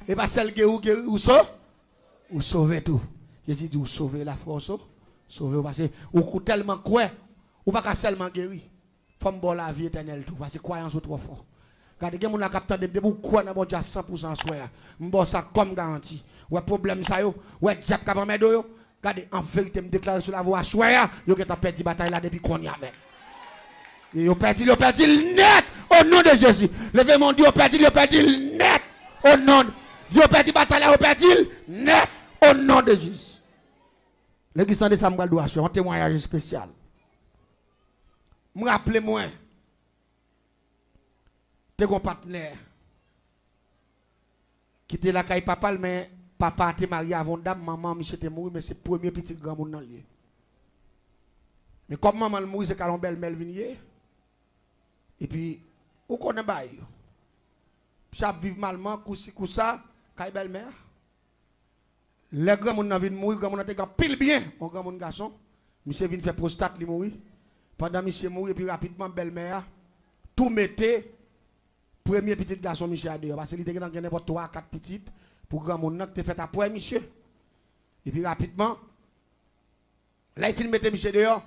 Et pas celle qui ou sauve. Ou sauver tout. Jésus dit, ou sauver la France. Sauver parce que ou tellement quoi. Ou pas seulement guéri. Faut me la vie éternelle tout. Parce que croyance est trop fort. Regardez, il y a des gens qui ont quoi dans mon Dieu 100% soir. Je ça comme garantie. Ouais, problème ça yo. Ouais, Jacques Kabamedo yo. Regardez, en vérité, me déclare sur la voie soir. Yo qui a perdu bataille là depuis qu'on y a même. Et yo perdu net au nom de Jésus. Levez mon Dieu, perdu net au nom. Dieu perdu bataille là, perdu net au nom de Jésus. L'église de Samuel doit faire un témoignage spécial. Me rappelez moi. T'es un partenaire qui était là avec papa, mais papa était marié avant dame, maman Michel était mort, mais c'est le premier petit grand monde dans le lieu. Mais comme maman est mort, c'est quand belle Melvinier. Et puis, où qu'on est bail? Chaque vivre malement, koussa, quand belle-mère. Les grands monde viennent mourir, grand monde a pile bien, mon grand monde garçon. Monsieur vient faire prostate, il mourir. Pendant monsieur mourir, puis rapidement belle-mère, tout mettait. Premier petit garçon, monsieur, à dehors. Parce qu'il était dans n'importe 3 4 petites. Pour grand monde, qui fait après, monsieur. Et puis rapidement, là, il finit de mettre monsieur dehors.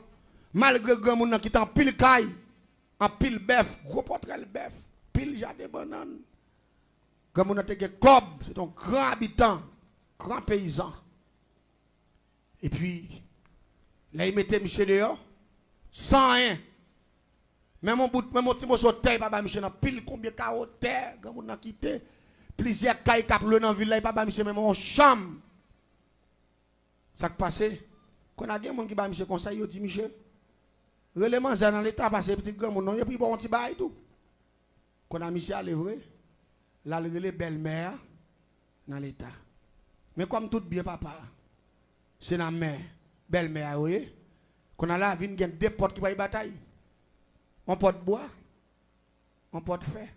Malgré grand monde qui est en pile caille, en pile bœuf, gros portrait bœuf, pile jardin banane. Grand monde qui est cob, c'est un grand habitant, grand paysan. Et puis, là, il mettait monsieur dehors, sans rien. Même mon petit morceau de terre, papa Michel, pile combien de carottes terre, quand on a quitté, plusieurs cailles cap le dans la ville, papa Michel, même en chambre. Ça qui passe, quand on a des gens qui va Michel conseil, il dit Michel, relèvement dans l'état, parce que petit grand monde, il a pris un petit bail tout. Quand on a Michel allé vrai, là, il relève belle-mère dans l'état. Mais comme tout bien, papa, c'est dans la main, belle-mère, vous voyez, quand on a là, il y a deux portes qui vont y bataille. On porte bois, on porte fer,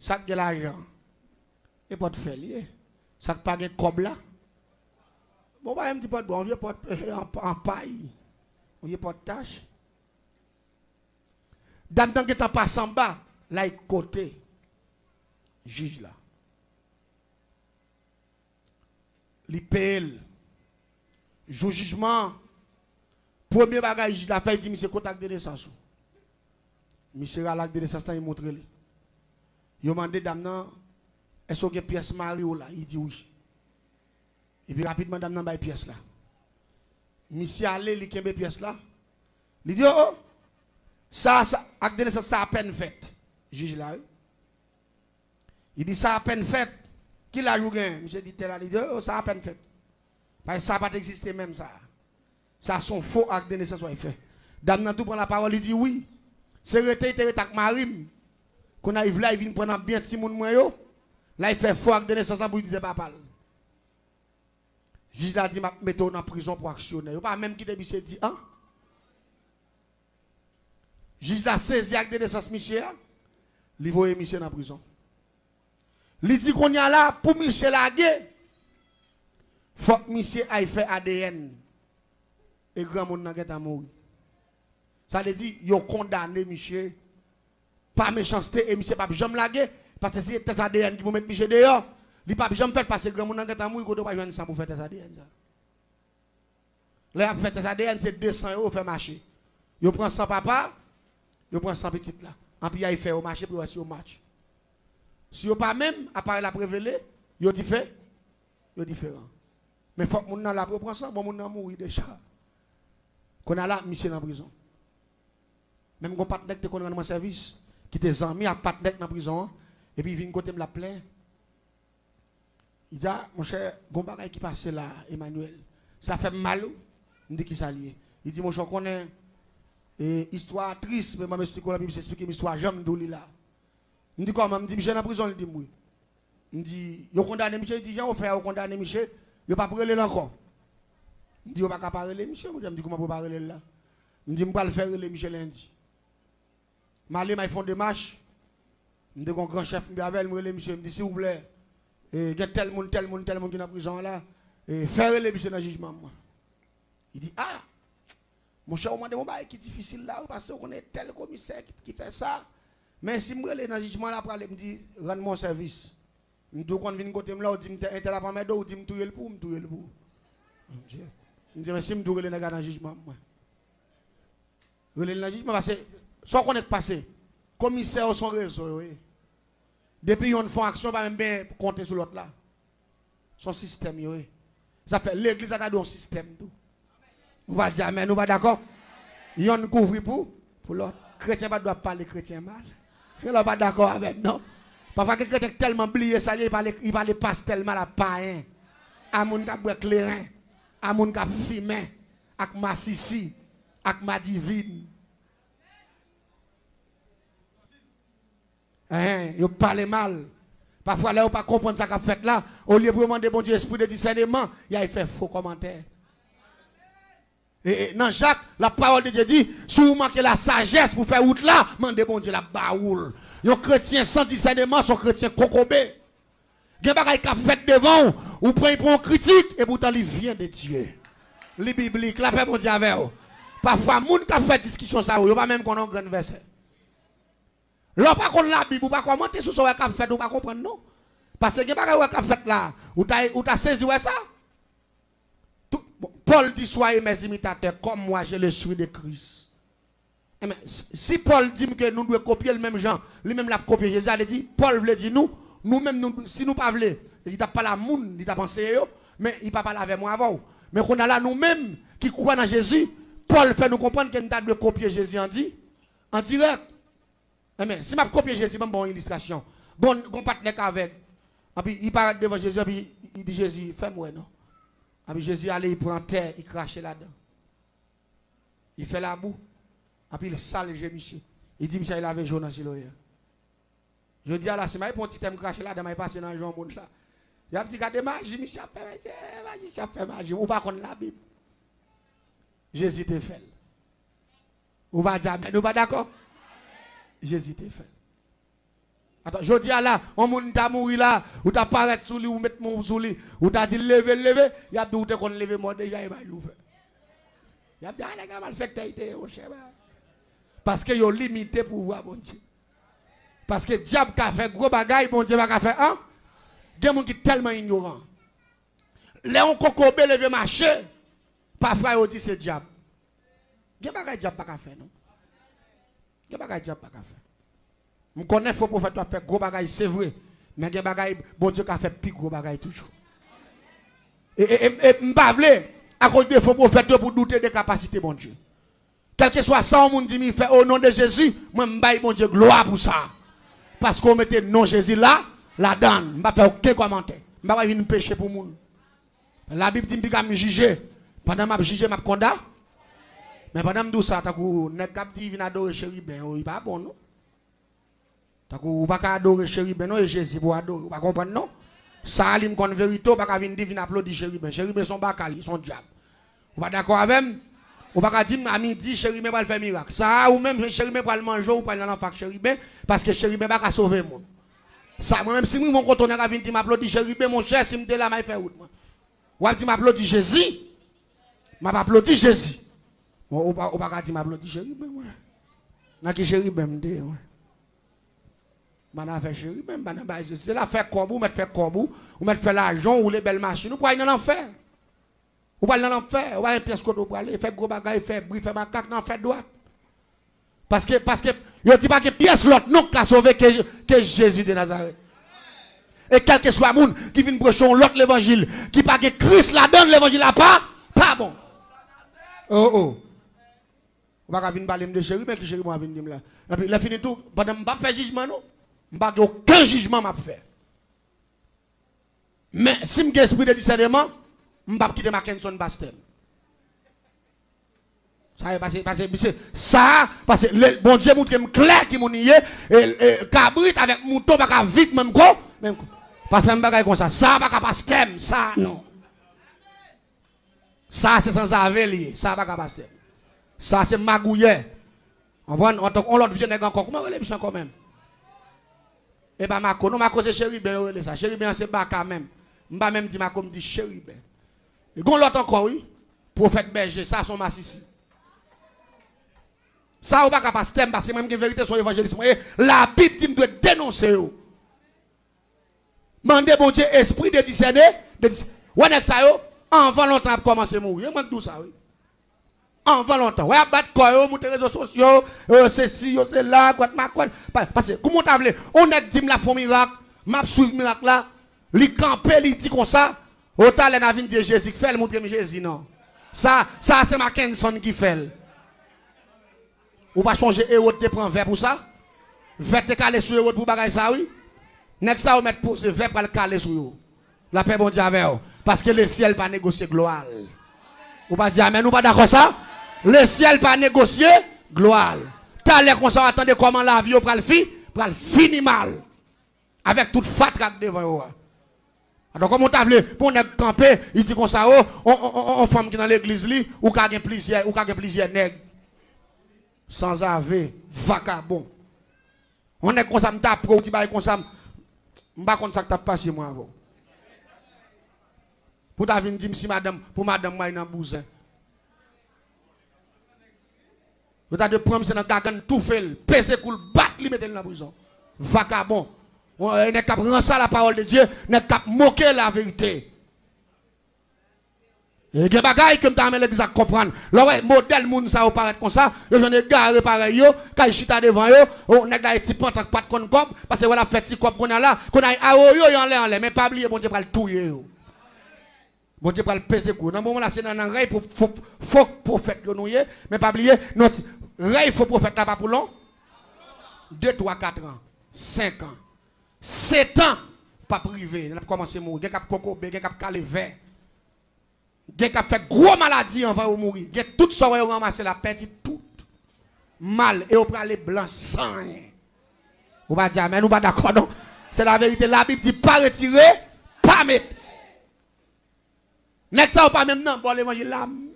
sac de l'argent, et porte fer lié, sac pas de cob là. Bon, bah, un petit porte bois, on vient porte en paille, on vient porte tâche. Dame qui est en passant bas, là, il côté, juge là. Il paye, jugement, premier bagage, la fait, il dit, monsieur, contact de naissance. Monsieur à l'acte de naissance, il montre. Il demande dame, est-ce qu'il y a une pièce Mario là? Il dit oui. Et puis rapidement, dame, il y a une pièce là. Monsieur allé, il y a une pièce là. Il dit, oh, ça, acte de naissance, ça a peine fait. Juge là. Il dit, ça a peine fait. Qui l'a joué? Monsieur dit, il dit, oh, ça a peine fait. Parce que ça n'a pas existé même ça. Ça, son faux acte de naissance, il fait. Dame, tout prend la parole, il dit oui. C'est rete avec Marim. Qu'on arrive là, il vient prendre bien petit monde moyo. Là, il fait fort de naissance pour lui dire papa. Juge a dit mettez en prison pour actionner. Pas même qui monsieur dit hein. Juge a saisi acte de naissance Michel. Il voye Michel en prison. Il dit qu'on y a là pour Michel laguer. Faut que Michel aille faire ADN. Et grand monde n'a mourir. Ça veut dire, ils ont condamné Michel par méchanceté et Michel pas jamais lagué parce que c'est tes ADN qui vont mettre Michel dehors. Il pas jamais fait parce que grand monde n'a mourir qu'on doit pas joindre ça pour faire tes ADN ça. Là faire tes ADN c'est 200 € faire marcher. Ils prend 100 papa, ils prend 100 petites là. En puis il fait au marché pour voir au match. Si vous pas même appareil la révélé, ils dit fait, ils différent. Mais faut que mon nan la prend ça, bon mon nan mourir déjà. Qu'on a là Michel en prison. Même quand partenaire qui est dans mon service, qui était amis à partenaire dans la prison, et puis il vient côté me la plaît. Il dit, ah, mon cher, bon bagay qui passe là, Emmanuel, ça fait mal, il dit qui ça lié. Il dit, mon cher, qu'on est histoire triste, mais je m'explique la Bible, j'explique l'histoire, j'aime d'où là. Il dit comment? Il dit, Michel dans la prison, il dit, oui. Il dit, il a condamné Michel, il dit, j'ai offert, il a condamné Michel, il n'a pas parlé encore. Il dit, il n'a pas parlé Michel, il dit, comment on peut parler là? Il dit, je vais le faire Michel lundi. Malé m'a font des marches. Je dis un grand chef Biavel me monsieur me dit s'il vous plaît, il y a tel monde qui est dans la prison là, faire les monsieur dans le jugement. Il dit ah, mon cher, on m'a dit qui est difficile là parce qu'on est tel commissaire qui fait ça. Mais si je me dans le jugement là, il me dit rends mon service. Nous quand vient côté là, on dit m'te intel pas mettre ou dit m'touyer le pour, m'touyer le pour. Dieu. Me dit mais si m'touyer le dans le jugement moi. Relé dans le jugement parce que soit qu'on est passé, commissaire son réseau oui. Depuis on font action pas même bien compter sur l'autre là. Son système oui. Ça fait l'église a un système tout. On va dire amen, nous pas d'accord. Yon couvre pour l'autre. Chrétien pas doit parler chrétien mal. Il n'est pas d'accord avec non. Parfois que chrétien tellement oublié ça il parle pas tellement à païen. À moun ka boire clairin, à moun ka fumer, ak ma sisi, ak ma divine. Yo parle mal. Parfois là on pas comprendre ça qu'a fait là, au lieu de demander bon Dieu esprit de discernement, il a fait faux commentaire. Et dans Jacques, la parole de Dieu dit, si vous manquez la sagesse pour faire route là, demandez bon Dieu la baoule. Un chrétien sans discernement, son chrétien cocobé. Il y a des choses qui fait devant, ou prenez pour un critique, et pourtant il vient de Dieu. Les bibliques, la paix bon Dieu avec vous. Parfois, les gens qui fait discussion, ça, ils ne pas même qu'on a un grand verset. Là, par contre, la Bible, ou pas commenter sur ce qu'on a fait, ou pas comprendre, non. Parce que il y a des choses qui fait là, ou tu as saisi ça. Paul dit soyez mes imitateurs comme moi je le suis de Christ. Si Paul dit que nous devons copier le même genre, lui-même l'a copié, Jésus a dit, Paul veut dire nous-mêmes, si nous ne pas voulons, il n'a pas la monde, il n'a pas pensé, mais il n'a pas parlé avec moi avant. Mais qu'on a là nous-mêmes qui croient dans Jésus, Paul fait nous comprendre que nous devons copier Jésus en direct. Mais si je copie Jésus, c'est une bonne illustration. Bon, on parle avec. Et puis il parle devant Jésus, et puis il dit Jésus, fais-moi non. Et puis Jésus allait, il prend terre, il crache là-dedans. Il fait la boue. Et puis il sale monsieur. Il dit, monsieur, il avait jaune dans le je dis à la semaine, il prend un petit thème craché là-dedans, il passe dans le monde là. Il y a un petit gars de magie, monsieur, fait magie. On va contre la Bible. Jésus te fait. On va dire, mais nous pas d'accord? Jésus te fait. Attends, je dis à là, on moun ta mouri là, ou ta paraître sous lui, ou mettre mon sous lui, ou ta dit lever, il y a douté qu'on lever moi déjà, il va jouer. Il y a dit, ah, les gars, mal fait que t'as au chef. Parce que yo limité pour voir, bon Dieu. Parce que diable qui a fait gros bagaille, bon Dieu, va faire un. Il y a des gens qui sont tellement ignorants. Les on kokobé lever marché, parfois ils disent c'est diable. Il y a des bagailles diable pas faire, non? Il y a des bagailles diable pas faire. Je connais faux prophète a fait gros bagaille, c'est vrai. Mais il y a des bagailles, bon Dieu qui a fait plus gros bagaille toujours. Et je ne pas à cause des faux prophètes pour douter des capacités, bon Dieu. Quel que soit ça, on dit, il fait au nom de Jésus, moi je baille bon Dieu gloire pour ça. Parce qu'on mettait non Jésus là, la donne. Je ne vais pas faire aucun commentaire. Je ne vais pas venir pécher pour moun. La Bible dit que je vais juger. Pendant que je juge, je vais condamner. Mais pendant que je dis ça, je vais adorer chéri, ben, il n'est pas bon, non? Vous ne pouvez pas adorer chéri, ben, non, et Jésus pour adorer. Vous ne comprenez, non? Ça, il me vérité, vous ne pouvez pas venir applaudir chéri, ben, chéri, ben, son bacal, son diable. Vous n'êtes pas d'accord avec moi? Ou pas dire à midi chéri mais pas faire miracle. Ça ou même chéri mais pas le manger ou pas dans l'enfant chéri ben parce que chéri ben pas sauver monde. Ça moi même si mon contourner va venir m'applaudir chéri ben mon cher si me là m'a fait route moi. Ou dit m'applaudir Jésus. M'a pas applaudir Jésus. Ou pas dire m'applaudir chéri ben moi. Na qui chéri ben m'dé ouais. Madame fait chéri ben madame c'est la faire corbeau mettre faire corbeau ou mettre faire l'argent ou les belles machines ou pas dans l'enfer. Ou pas dans l'enfer, ou pas pièce qu'on doit aller, faire gros bagaille, faire bruit, faire macaque, non, faire droite. Parce que, je dis pas que pièce l'autre, non, qu'à sauver que Jésus de Nazareth. Et quel que soit le monde qui vient prêcher l'autre l'évangile, qui pas que Christ la donne l'évangile là pas bon. Oh. On va venir parler de chéri, mais qui chéri moi venir là. Et puis, la fini tout, pendant que je ne fais pas jugement, non, je ne fais aucun jugement m'a faire. Mais si je suis esprit de discernement, je ne vais pas quitter Mackinson Bastem. Ça parce que le bon Dieu montre que clair qui m'ont nié et cabrit avec mouton pas vite même quoi pas faire un bagage comme ça pas Bastem ça non. Ça c'est sans avélier, ça pas Bastem. Ça c'est magouillet. On l'autre vient encore comment relève ça quand même. Et pas Mako, non Mako c'est chéri ben relève ça. Chéri ben c'est pas quand même. M'pa même dit Mako me dit chéri ben. Et gon l'autre encore oui, prophète berger, ça son massissi. Ça ou pas capable stem parce que même que vérité son évangélisme. La Bible dit doit dénoncer. Mandez bon Dieu esprit de discerner. Ouais, ça yo, avant longtemps pour commencer à mourir. Moi tout ça, oui. Avant longtemps. Ouais, battre quoi, yo, monter réseaux sociaux, c'est ci, c'est là, quoi, parce que, comment t'as voulu, on a dit la font miracle, m'a suivre miracle là, li camper, li dit comme ça, autant les navines de Jésus qui fait, le montrer Jésus, non. Ça c'est Mackinson qui fait. Ou pas changer héros de prendre verre pour ça? Verre te caler sur héros pour bagaille ça, oui? N'est-ce ça ou mettre poser verre pour le caler sur eux? La paix bon Dieu avec eux. Parce que le ciel pas négocier gloire. Ou pas dire amen, ou pas d'accord ça? Le ciel pas négocier gloire. T'as les consents attendez comment la vie pral fini mal. Avec toute fatra devant eux. Alors comment t'as voulu pour ne camper, il dit comme ça on femme qui dans l'église li ou qu'a plusieurs nègres sans ave vagabond. On est comme ça m'ta pro ti bail comme ça m'pa comme ça que t'as passé moi avant. Pour ta venir dire si madame pour madame moi dans bousin. Vous t'as de prendre c'est dans gagan tout fait, peser coule battre li mettre dans la prison. Vagabond. On n'est qu'à prendre ça la parole de Dieu, n'est qu'à moquer la vérité. Et il y a des bagailles que je l'église à comprendre. Le modèle moun ça paraît comme ça, j'en ai garé pareil yo, quand je suis devant yo, on est dans petit pantak pas de comme parce que voilà petit cop qu'on a là, qu'on a yo en l'air mais pas oublier bon Dieu pas le touyer yo. Bon Dieu pas le peser coup. Dans moment là c'est dans un rêve pour faut prophète nous mais pas oublier notre rêve faut prophète là pas pour long. 2 3 4 ans, 5 ans. 7 ans, pas privé. On a commencé à mourir. On a coco, on a calé vert. On a fait gros maladie avant de mourir. On a tout ça, on a ramassé la perte, tout mal. Et on prend les blancs sans rien. On va dire, mais nous pas d'accord, non? C'est la vérité. La Bible dit pas retirer, pas mettre. N'est-ce ça ou pas même non? Bon, l'évangile la même.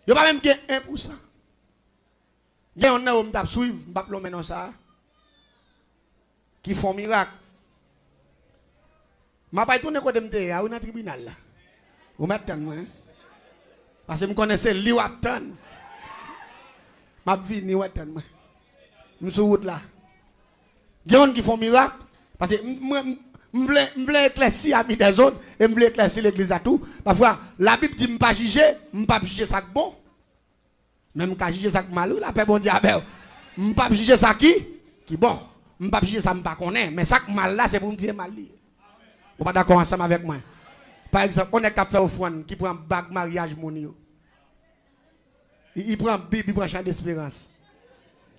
Il n'y a pas même 1%. Il y a un homme qui suivre, je ne vais pas maintenant ça. Qui font miracle. Je ne vais pas tourner côté de dans le tribunal. Là. Vous m'attendez, moi. Parce que je connais li waptan. Je vais venir waptan. Je suis sur route là. Il y a des gens qui font miracle. Parce que je veux éclaircir à des autres et je veux éclaircir l'église à tout. Parfois, la Bible dit que je ne peux pas juger. Je ne peux pas juger ça bon. Même quand je juge ça mal, la paix bon diable. Je ne peux pas juger ça qui bon. Je ne peux pas juger ça, je ne connais. Mais ça mal là, c'est pour me dire mal. Vous n'êtes pas d'accord ensemble avec moi? Par exemple, on est qu'à faire offrande qui prend bague mariage monio. Il prend Bible, il prend champ d'espérance.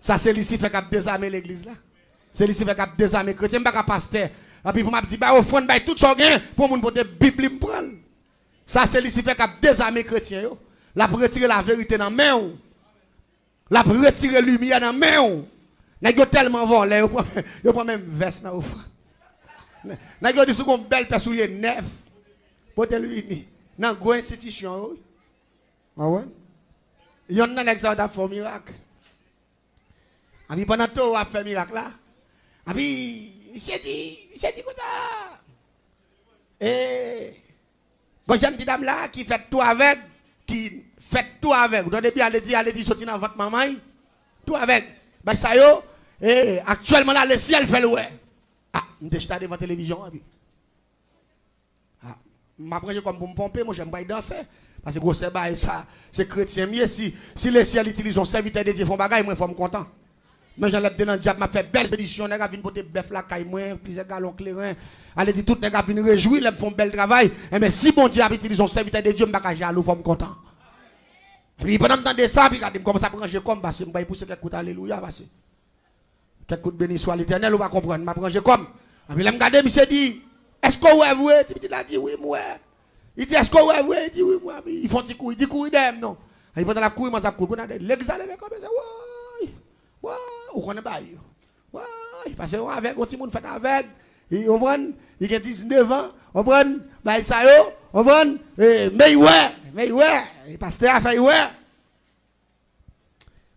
Ça, c'est ici fait qu'à désarmer l'église là. C'est ici fait qu'à désarmer les chrétiens, pas qu'à pasteur. Et puis pour m'a dit, bah offrande, bah tout ça gain pour mon porter Bible me prendre. Ça, c'est ici fait qu'à désarmer les chrétiens. La retirer la vérité dans la main. La retirer la lumière dans la main. N'a tellement volé, yo prend même veste dans offrande. N'a dit sous comme belle personne neuf pour te lui dans une institution. Ah ouais. Il y a un exemple qui fait miracle. Et puis pendant tout a fait miracle là. Et puis il s'est dit comme ça. Et quand j'ai une petite dame là qui fait tout avec, vous donnez bien aller dire sortir dans votre maman, tout avec. Ben ça yo, et actuellement là le ciel fait le ouais. Ah, je suis devant la télévision. Ah, je comme pour me pomper, moi j'aime pas danser. Parce que c'est chrétien mieux si les ciel utilisent un serviteur de Dieu font bagaille, moi je suis content. Mais j'allais dans le diable, m'a fait belle expédition, les gars viennent porter bœuf la caille moi, plusieurs galons clairin. Allez dit tout les gars viennent réjouir, ils font bel travail. Mais si bon Dieu utilise un serviteur de Dieu, je suis jaloux, je suis content. Et puis pendant temps de ça, puis quand commence à prendre comme parce que je vais pousser quelques coups alléluia parce que quelques coups de béni soit l'Éternel, on va comprendre, je prendre comme. Et puis là me regarder, il s'est dit est-ce que vous avez il a dit oui moi. Il dit est-ce que vous avez il dit oui moi. Ils font des coups, il dit courir d'eux non. Et pendant la courir, moi ça courir, l'église avec comme ça. Ouais, on connaît pas. Ouais, parce que avec un petit monde fait avec, on prend, il a 19 ans, on prend, bah ça yo, on prend, mais ouais, pasteur a fait ouais.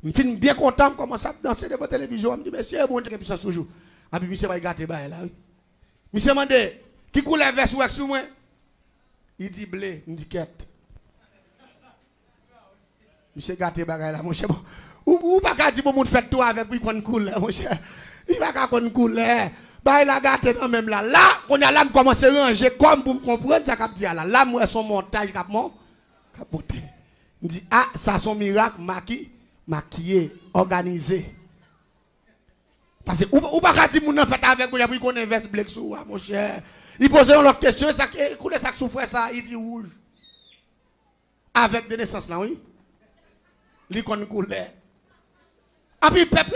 Je suis bien content de commencer à danser devant la télévision. Je me dis, monsieur, bon Dieu, ça toujours. Et puis, monsieur va gâter là. Monsieur m'a dit, qui coule les vestes ou sur moi? Il dit blé, il dit quête. Monsieur gâté bagay là, mon cher. Ou pas qu'à dire, bon, monde fait tout avec lui qu'on coule, mon cher. Il va qu'à qu'on coule. bah il a gâté quand même là. Là, on a là commencé à ranger comme pour me comprendre ça qu'a dit là. Là, moi son montage qu'a monté. Il dit ah, ça son miracle maquillé, organisé. Parce que ou pas dire mon fait avec moi pour qu'on investe black sous mon cher. Il pose une autre question ça écoutez ça souffre ça, il dit rouge. Avec des naissances là oui. L'icône couleur. Et puis peuple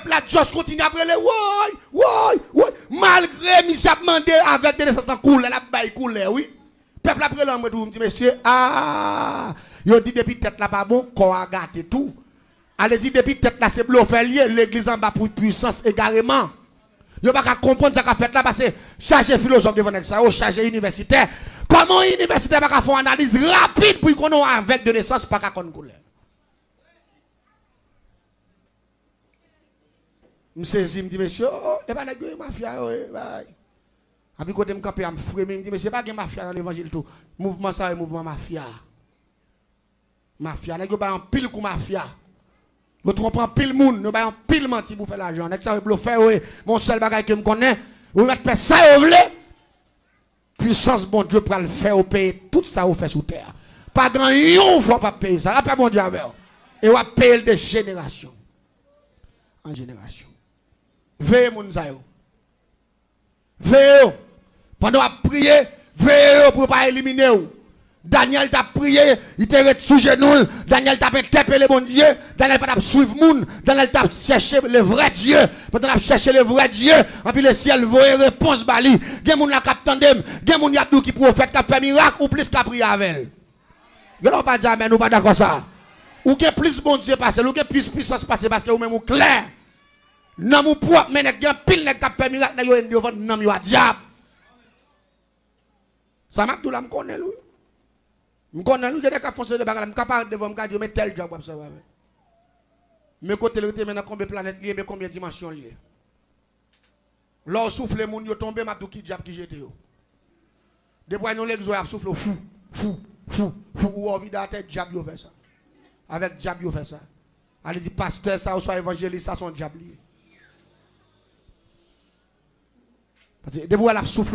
là Josh continue après le oui malgré monsieur a demandé avec des naissances couleur la bail couleur oui. Peuple après l'homme me dit monsieur ah yo dit depuis tête là pas bon corps a gâté tout. Allez dit depuis tête là c'est bluffé lié l'église en bas pour puissance également. Yo pas comprendre ça qu'a fait là parce que chargé philosophe devant ça ou chargé universitaire. Comment universitaire pas faire une analyse rapide pour qu'on avec de naissance pas qu'à connaître couleur. Je saisis, me dit, monsieur, et pas de mafia, et puis côté me camper, me frémé, me dit, monsieur, pas de mafia dans l'évangile tout. Mouvement ça, mouvement mafia. Mafia, n'est-ce pas un pile coup mafia. Vous trompez un pile monde, nous avons un pile menti pour faire l'argent. N'est-ce pas, vous faire, mon seul bagage que je connais, vous mettez ça, vous voulez. Puissance, bon Dieu, pour le faire, vous payer tout ça, vous fait sous terre. Pas grand yon, faut pas payer ça. Rappelez mon Dieu avec. Et vous payer de génération en génération. Veillez mon zayo. Veillez. Pendant à prier, veillez pour ne pas éliminer. Daniel t'a prié, il t'a sous genou. Daniel t'a tapé le bon Dieu. Daniel t'a suivre moun. Daniel t'a cherché le vrai Dieu. Pendant t'a cherché le vrai Dieu. Et puis le ciel voit réponse bali. Gen moun la k'ap tandem. Gen moun yabdou qui prophète qui fait miracle ou plus qu'a prié avec elle. Gen on pas dire amen ou pas d'accord ça. Ou gen plus bon Dieu passer, ou gen plus puissance passer parce que ou même ou clair. Nan mou propre, mais nek gen pile nek k'ap fait miracle, nan yo en devant nan yo a diable. Ça m'a tout là me connaît lui. Me connaît lui, j'ai des cap fonctionner de bagarre, me capable devant me dire mais tel job ça va. Mais côté le maintenant combien planètes lié, mais combien dimensions lié. L'or souffle moun yo tomber m'a tout qui diable qui jete yo. Depuis nous l'exo a souffle fou ou envie d'atteindre diable yo fait ça. Avec diable yo fait ça. Allez dit pasteur ça ou soit évangéliste ça son diable lié. Parce que depuis elle a souffle,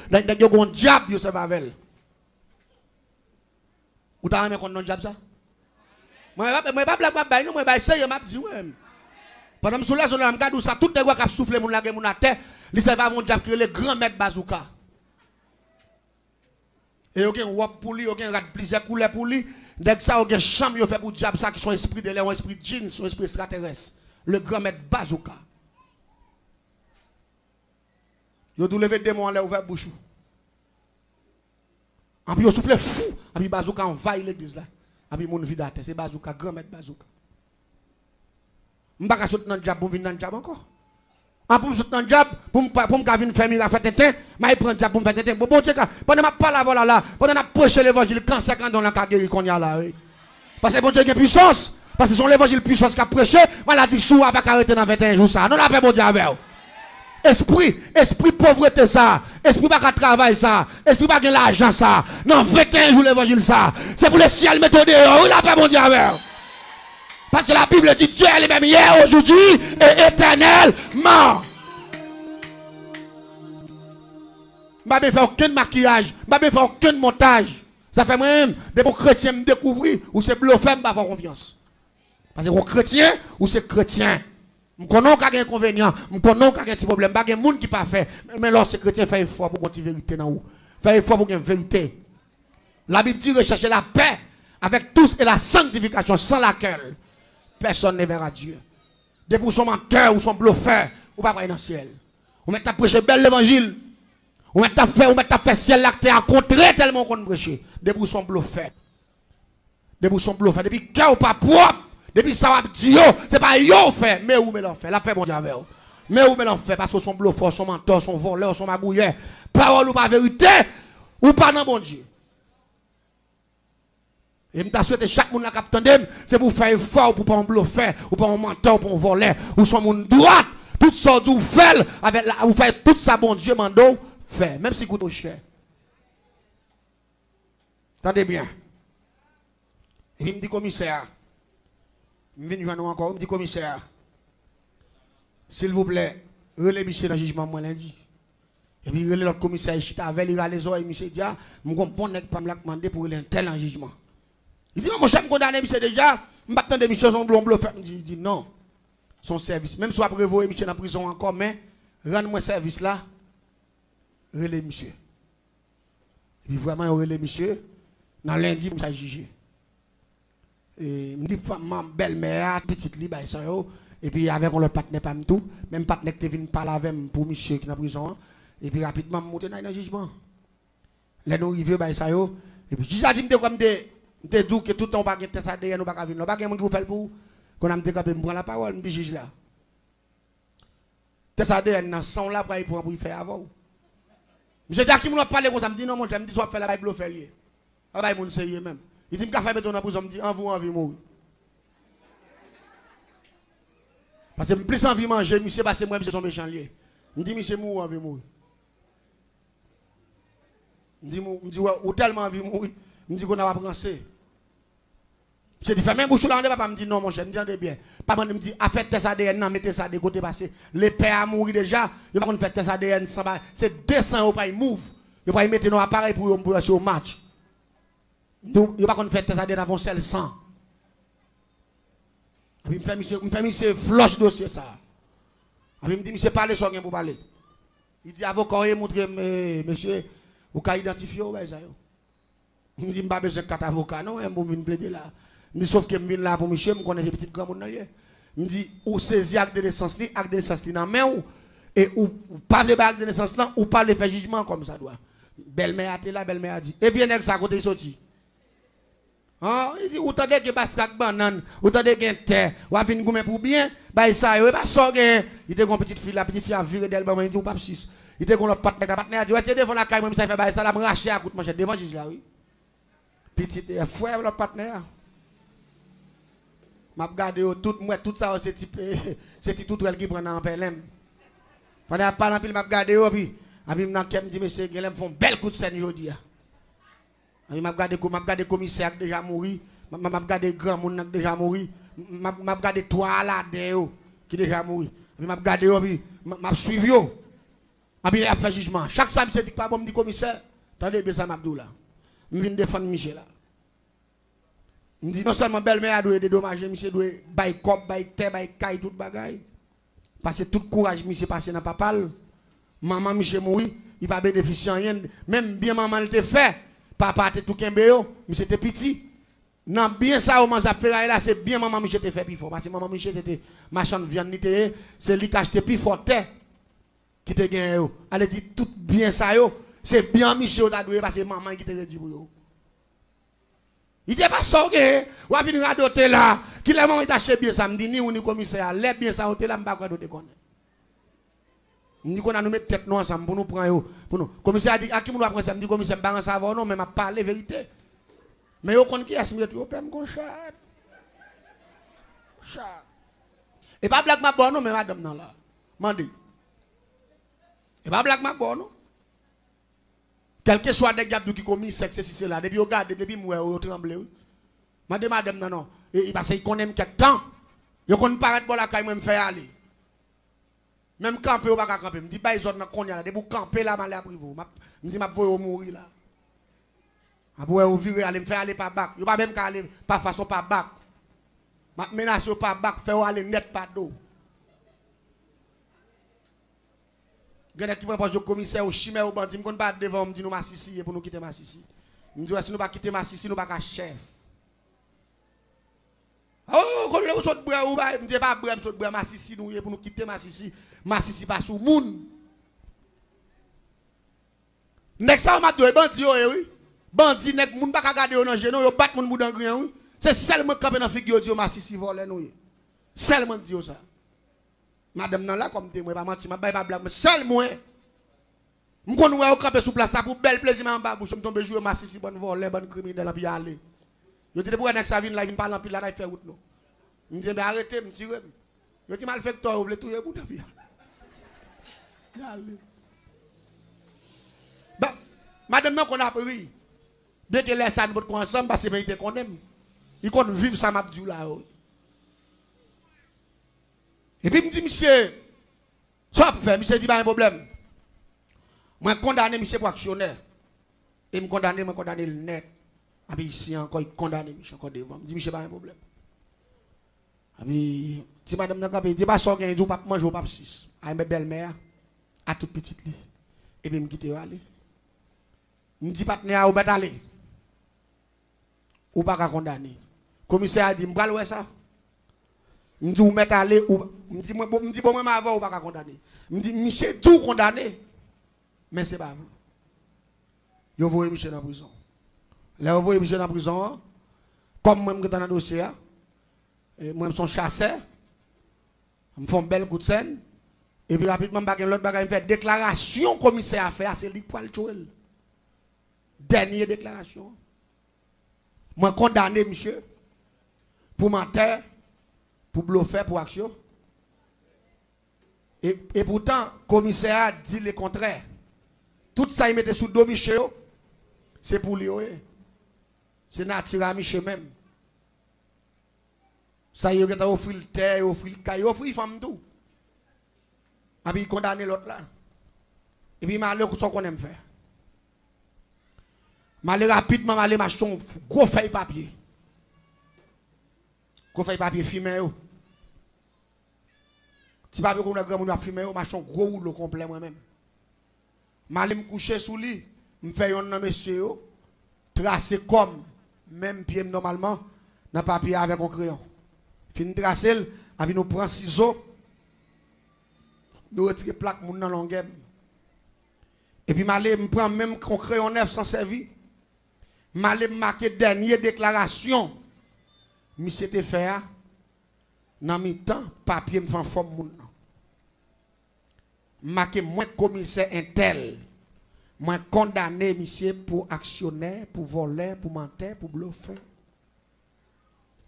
dans yo gon diable yo ça va avec. Ou t'as aimé qu'on non diable ça? Moi pas blague pas non moi ba essayer m'a dit ouais. Pendant me soulage on a me ça tout des gars qui souffle moun la gen moun à terre, li ça va mon diable qui le grand maître bazooka. Et yo gen wap pour lui, yo gen rat plusieurs couleurs pour lui. Dès que ça yo gen chambre yo fait pour diable ça qui sont esprit de l'air, esprit de djinn, son esprit extraterrestre. Le grand maître bazooka. Yo dou lever démon en l'air ouvert bouche. En puis yo souffle fou, en puis bazooka envahit l'église là. En puis moun vidate, c'est bazooka grand maître bazooka. M'pa ka sauter dans diable pour venir dans diable encore. En pour sauter dans diable pour me venir faire miracle faire tétin, m'a prendre diable pour me faire tétin. Bon Dieu pendant m'a parler voilà là, pendant m'a prêcher l'évangile quand 50 dans la guéri qu'on y a là oui. Parce que bon Dieu a puissance, parce que son l'évangile puissance qu'a prêché, maladie sous pas arrêter dans 21 jours ça. Non la paix bon Dieu avec. Esprit pauvreté ça, esprit pas travail ça, esprit pas l'argent ça. Non 21 jours l'évangile ça. C'est pour le ciel mettre dehors, la paix bon Dieu avec. Parce que la Bible dit Dieu est le même hier, aujourd'hui et éternellement. Je ne vais faire aucun maquillage, je ne vais faire aucun montage. Ça fait moi-même, des chrétiens me découvrir ou c'est bluffé, je ne vais pas avoir confiance. Parce que les chrétiens ou c'est chrétien. Je connais qu'il y a un inconvénient, je connais qu'il y a un petit problème. Il y a des gens qui ne pas fait. Mais lorsque les chrétiens font effort pour continuer la vérité dans vous. Fait effort pour une vérité. La Bible dit rechercher la paix avec tous et la sanctification sans laquelle personne ne verra Dieu. Depuis son menteur ou son bluffeur, ou pas dans le ciel. Ou mettre à prêcher bel l'évangile. Ou mettre à faire ciel là que tu as rencontré tellement qu'on prêche. Depuis son bluffeur. Depuis son bluffeur. Depuis qu'il n'est pas propre. Depuis ça va dire, c'est pas yo fait, mais où me l'en fait. La paix mon Dieu avec vous. Mais où me l'en fait parce que son bluffeur, son menteur, son voleur, son magouilleur, parole ou pas vérité, ou pas dans bon Dieu. Et je souhaite chaque monde qui attendait, c'est pour faire effort, pour pas un bluffeur, ou pas un menteur, pour un voleur, ou son monde droit, tout ça vous fait, avec vous faites tout ça, bon Dieu, mando, fait, même si coûte cher. Attendez bien. Et il me dit commissaire, il me dit encore, il me dit commissaire, s'il vous plaît, relais monsieur dans le jugement moi lundi. Et puis relais l'autre commissaire chita avec il a les oreilles monsieur dit ah, me comprend nèg pas me la demander pour un tel en jugement. Il dit non mon chef me condamné monsieur déjà, me pas attendre monsieur son blond fait me dit non. Son service même soit prévoit monsieur dans prison encore mais rendre-moi service là relais monsieur. Et puis vraiment relais monsieur dans lundi pour ça juger. Et me dit ma belle-mère petite li ba ça yo et puis avec on le partenaire pas tout même partenaire qui vient parler avec pour monsieur qui dans prison et puis rapidement monter dans le jugement les nous arriver ba ça yo et puis j'ai dit me comme me dit que tout temps pas que ça derrière nous pas venir pas quelqu'un qui faire pour qu'on a me capé me prendre la parole me dit juge là ça derrière dans son là pour faire avant monsieur dit qui nous parler comme ça me dit non mon je me dit soit faire la Bible faire lié ah mon sérieux même il dit me faire mettre dans prison me dit envie mourir parce que plus envie manger monsieur parce que moi monsieur son méchant lié me dit monsieur mourir envie mourir me dit ou tellement envie mourir me dit qu'on a pas pensé je dis fais même bouche là on pas me dit non mon cher me dit bien pas me dit a fait test ADN non mettez ça de côté parce que les pères a mouru déjà il pas qu'on fait test ADN sans c'est 200 au pas move il pas mettre nos appareil pour sur match donc il pas qu'on fait test ADN avant seul 100 puis me fait monsieur flush dossier ça puis me dit monsieur parler sur rien pour parler il dit avocat et montrer monsieur vous ka identifier ouais ça yo me dit pas besoin de 4 avocats non pour venir plaider là mais sauf que je viens là pour monsieur, je connais les petites grand monde là. Me dit ou saisir acte de naissance li, acte de naissance li dans main ou et ou pas de acte de naissance là ou pas le faire jugement comme ça doit. Belle-mère a là, belle-mère a dit et vient avec ça côté sorti. Hein, il dit ou tande que bastrak banane, ou tande que terre, ou a vinn goumé pour bien, bah ça yo pas sorge. Il était une petite fille, la petite fille a viré d'elle, il dit ou pas 6. Il était con l'autre partenaire a dit ouais c'est devant la caille moi ça fait bah ça la racher à coûte manchette devant juge là oui. Petite frère l'autre partenaire. M'a regardé tout ça c'est type tout elle qui prend en PLM. Pendant parler pile m'a regardé puis m'a dit monsieur Gelem font bel coup de scène aujourd'hui. M'a regardé commissaire déjà mouru, m'a regardé grand monde déjà mouru, m'a regardé toi là dedans qui déjà mouru. M'a regardé puis m'a suivi yo. M'a bien fait jugement. Chaque fois monsieur dit pas bon me dit commissaire, attendez bien ça m'a dit là. Me vinn défendre Michel là. Je dis non seulement belle-mère doit dédommager, monsieur doit bailler cop, bailler terre, bailler caille, tout bagaille. Parce que tout courage, monsieur passé dans papal. Maman, monsieur mourit, il pas bénéficier rien. Même bien maman le fait, papa était tout kembéo, monsieur était petit. Non, bien ça, au moment ça fait là, c'est bien maman, monsieur était fait plus fort. Parce que maman, monsieur c'était machin de viande, c'est lui qui achetait plus fort terre qui te gagné. Elle dit tout bien ça, c'est bien monsieur qui a doué parce que maman qui te dit pour yo. Il dit pas ça, ou a venir radoter là, qui la maman acheté bien ça, me dit ni ou ni commissaire, l'air bien ça, hôtel là, m'pas quoi d'autre connaît. Me dit qu'on a nous mettre tête nous ensemble pour nous prendre pour nous. Commissaire a dit à qui nous doit prendre ça, me dit commissaire pas en savoir non, mais m'a parler vérité. Mais yo connaît qui est me yo pème kon chat. Chat. Et pas blague ma bonne non, mais madame non là. Mandi. Et pas blague ma bonne non. Quel que soit des gars qui commis sexe si c'est là depuis au garde depuis moi au tremble madame non et parce qu'il connaît quelque temps il connaît paraître bon la caille me faire aller même camper ou pas camper me dit pas ils ont connait là depuis camper là mal après vous me dit m'a voyer mourir là après ou virer aller me faire aller pas bac yo pas même aller pas façon pas bac m'a menacer pas bac faire aller net pas d'eau. Gane qui prend pas au commissaire au chimère au bandit, me konn pas devant me dit nous Massissi pour nous quitter Massissi. Me dit si nous pas quitter Massissi nous pas ka chef. Oh, quand nous saute bras ou pas, me dit pas bras saute bras Massissi nous pour nous quitter Massissi. Massissi pas sous moun. Nek ça m'a deux bandit oui. Bandit nek moun pas ka garder dans genou, yo bat moun mou dans grand oui. C'est seulement camper dans figure Dieu Massissi voler nous. Seulement Dieu ça. Madame nan là comme témoin pas menti, m'a pas blague, mais seul moi. Me konn ouais au camper sous place ça pour bel plaisir en bas bouche me tomber jouer Massissi bonne voler bonne criminel puis aller. Yo dit pour nek ça vinn là vinn parler en pile là il fait route non. Me dit arrêtez me tirer. Yo dit mal fait toi vous voulez touyer pour puis. Aller. Bah madame nan qu'on a pris. Bien que laisse ça nous ensemble parce que vérité qu'on aime. Il compte vivre ça m'a dit là. Et puis, il me dit, monsieur, Ça fait, monsieur dit pas un problème. Moi condamné monsieur pour actionnaire. Et me condamné le net. Et puis ici encore il condamné monsieur encore devant. Me dit monsieur pas un problème. Et puis si madame n'a pas dit pas ça gagne pas manger pas 6. À mes belle-mère à toute petite lit. Et puis me quitter aller. Me dit partenaire ou pas aller. Ou pas condamner. Commissaire a dit me ouais ça. Me dit ou mettre aller ou me dit bon moi avant ou pas condamner. Me dit monsieur tout condamné. Mais c'est pas vous. Vous voyez monsieur dans la prison. Là, vous voyez monsieur dans la prison, comme moi, je suis dans le dossier, moi, je suis chasseur, je me fais un bel coup de scène, et puis rapidement, l'autre bagage, me fait déclaration commissaire à faire, c'est lui qui le tuer. Dernière déclaration. Moi, condamné monsieur, pour mentir, pour bluffer, pour action. Et pourtant, le commissaire a dit le contraire. Tout ça, il mettait sous le dos Michel, c'est pour lui. C'est naturel à Michel même. Ça, il a offert le terre, il a offert le caille, il a offert la femme tout. Et puis il condamne l'autre là. Et puis il m'a dit ce qu'on aime faire. Je rapidement, je vais acheter un gros feuille papier. Gros feuille papier fumé. Si pas qu'on a grand fumé, je vais un gros rouleau complet moi-même. Je vais me coucher sous lui, je fais un monsieur, tracer comme, même pied normalement, dans le papier avec un crayon. Fin de tracer, et puis nous prenons ciseaux, nous retirons plaque dans la longueur. Et puis je prends même un crayon neuf sans servir. Je vais marquer dernière déclaration. Monsieur te fait, dans mi temps, papier me fait forme. Marqué moins commissaire intel, moins condamné monsieur pour actionnaire, pour voler, pour mentir, pour bluffer.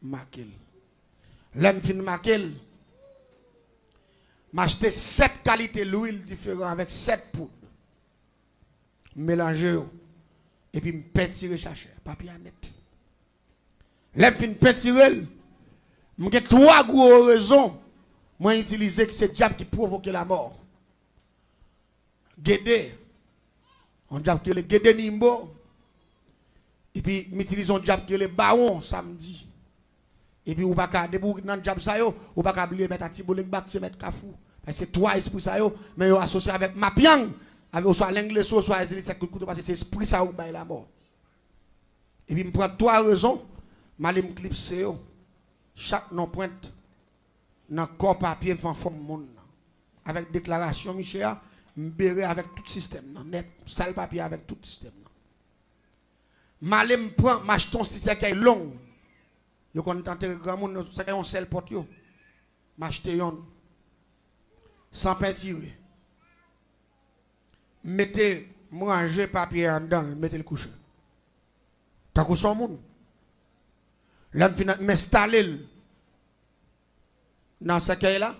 Marqué. L'homme fin marqué. M'acheter 7 qualités d'huile différentes avec 7 poudres. Mélanger et puis me peinturer chercher papier net. L'homme fin peinturer. M'ai 3 gros raisons moi utiliser que c'est diable qui provoque la mort. Guédé, on diable que le Guédé Nimbo, et puis m'utilise un diable que le baron samedi, et puis ou pas qu'à debout dans le diable ça yo, ou pas qu'à oublier mettre à Tibolek bac se mettre kafou, parce que c'est 3 esprits ça yo, mais yo associé avec Mapiang, avec soit l'anglais soit les c'est couteau parce que c'est esprit ça ou bail la mort. Et puis me prend 3 raisons, m'aller me clipser yo, chaque non pointe dans corps papier en forme monde, avec déclaration Michel. M'béré avec tout le système, net, sale papier avec tout le système. Malé m'prend, m'acheton sticker qui est long. Yo kon tenter grand monde, ça qui on sel porte yo. M'acheter yon. Sans peinture. Mettez, ranger papier en dedans, mettez le couche. T'as couché son monde. Là, m'installer dans ce qu'il là,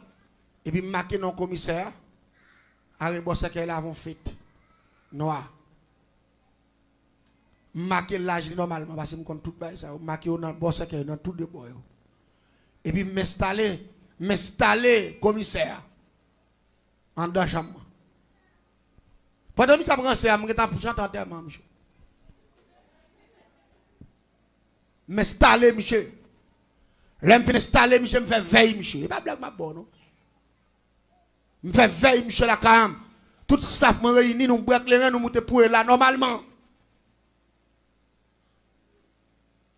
et puis marquer non commissaire. Arrêt ce qu'elle a fait noir. Marquer l'âge normalement parce que je compte tout ça. Marquer dans boss qu'elle dans tout de bois. Et puis m'installer commissaire en dans chambre. Pendant que ça prend ça, je vais chanter en terme monsieur. M'installer monsieur. Là me installer monsieur me fait veille monsieur. Et pas blague ma bonne non. Je fais veille, monsieur la cam. Tout ça, me réunit, nous braque les reins, nous montons pour là, normalement.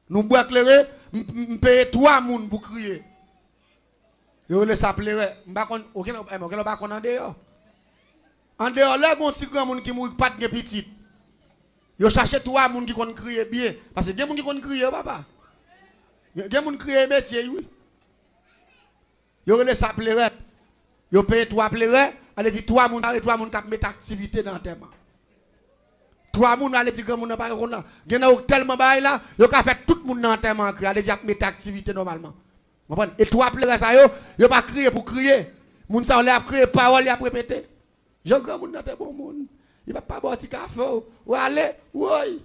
Nous braque les reins, nous payons 3 personnes pour crier. Yo le s'appellerait, aucun pas qu'on en dehors. En dehors, là, il y a un petit grand monde qui mourit pas de petit. Yo cherche 3 personnes qui connaissent crier bien. Parce que il y a des gens qui connaissent crier, papa. Il y a des gens qui crier métier, oui. Yo le s'appellerait. Yo paye 3 plairais, allez dire 3 moun qui mettent activité dans le thème. 3 moun allez dire grand moun pas qu'on a. Gen tellement bail là, yo ka fait tout moun dans le thème allez dire mettre activité normalement. Comprendre? Et 3 plairais ça yo pas crier pour crier. Moun ça on a crier parole y a répéter. Jean grand moun dans bon moun. Il va pas boire petit café. Ou aller, oui.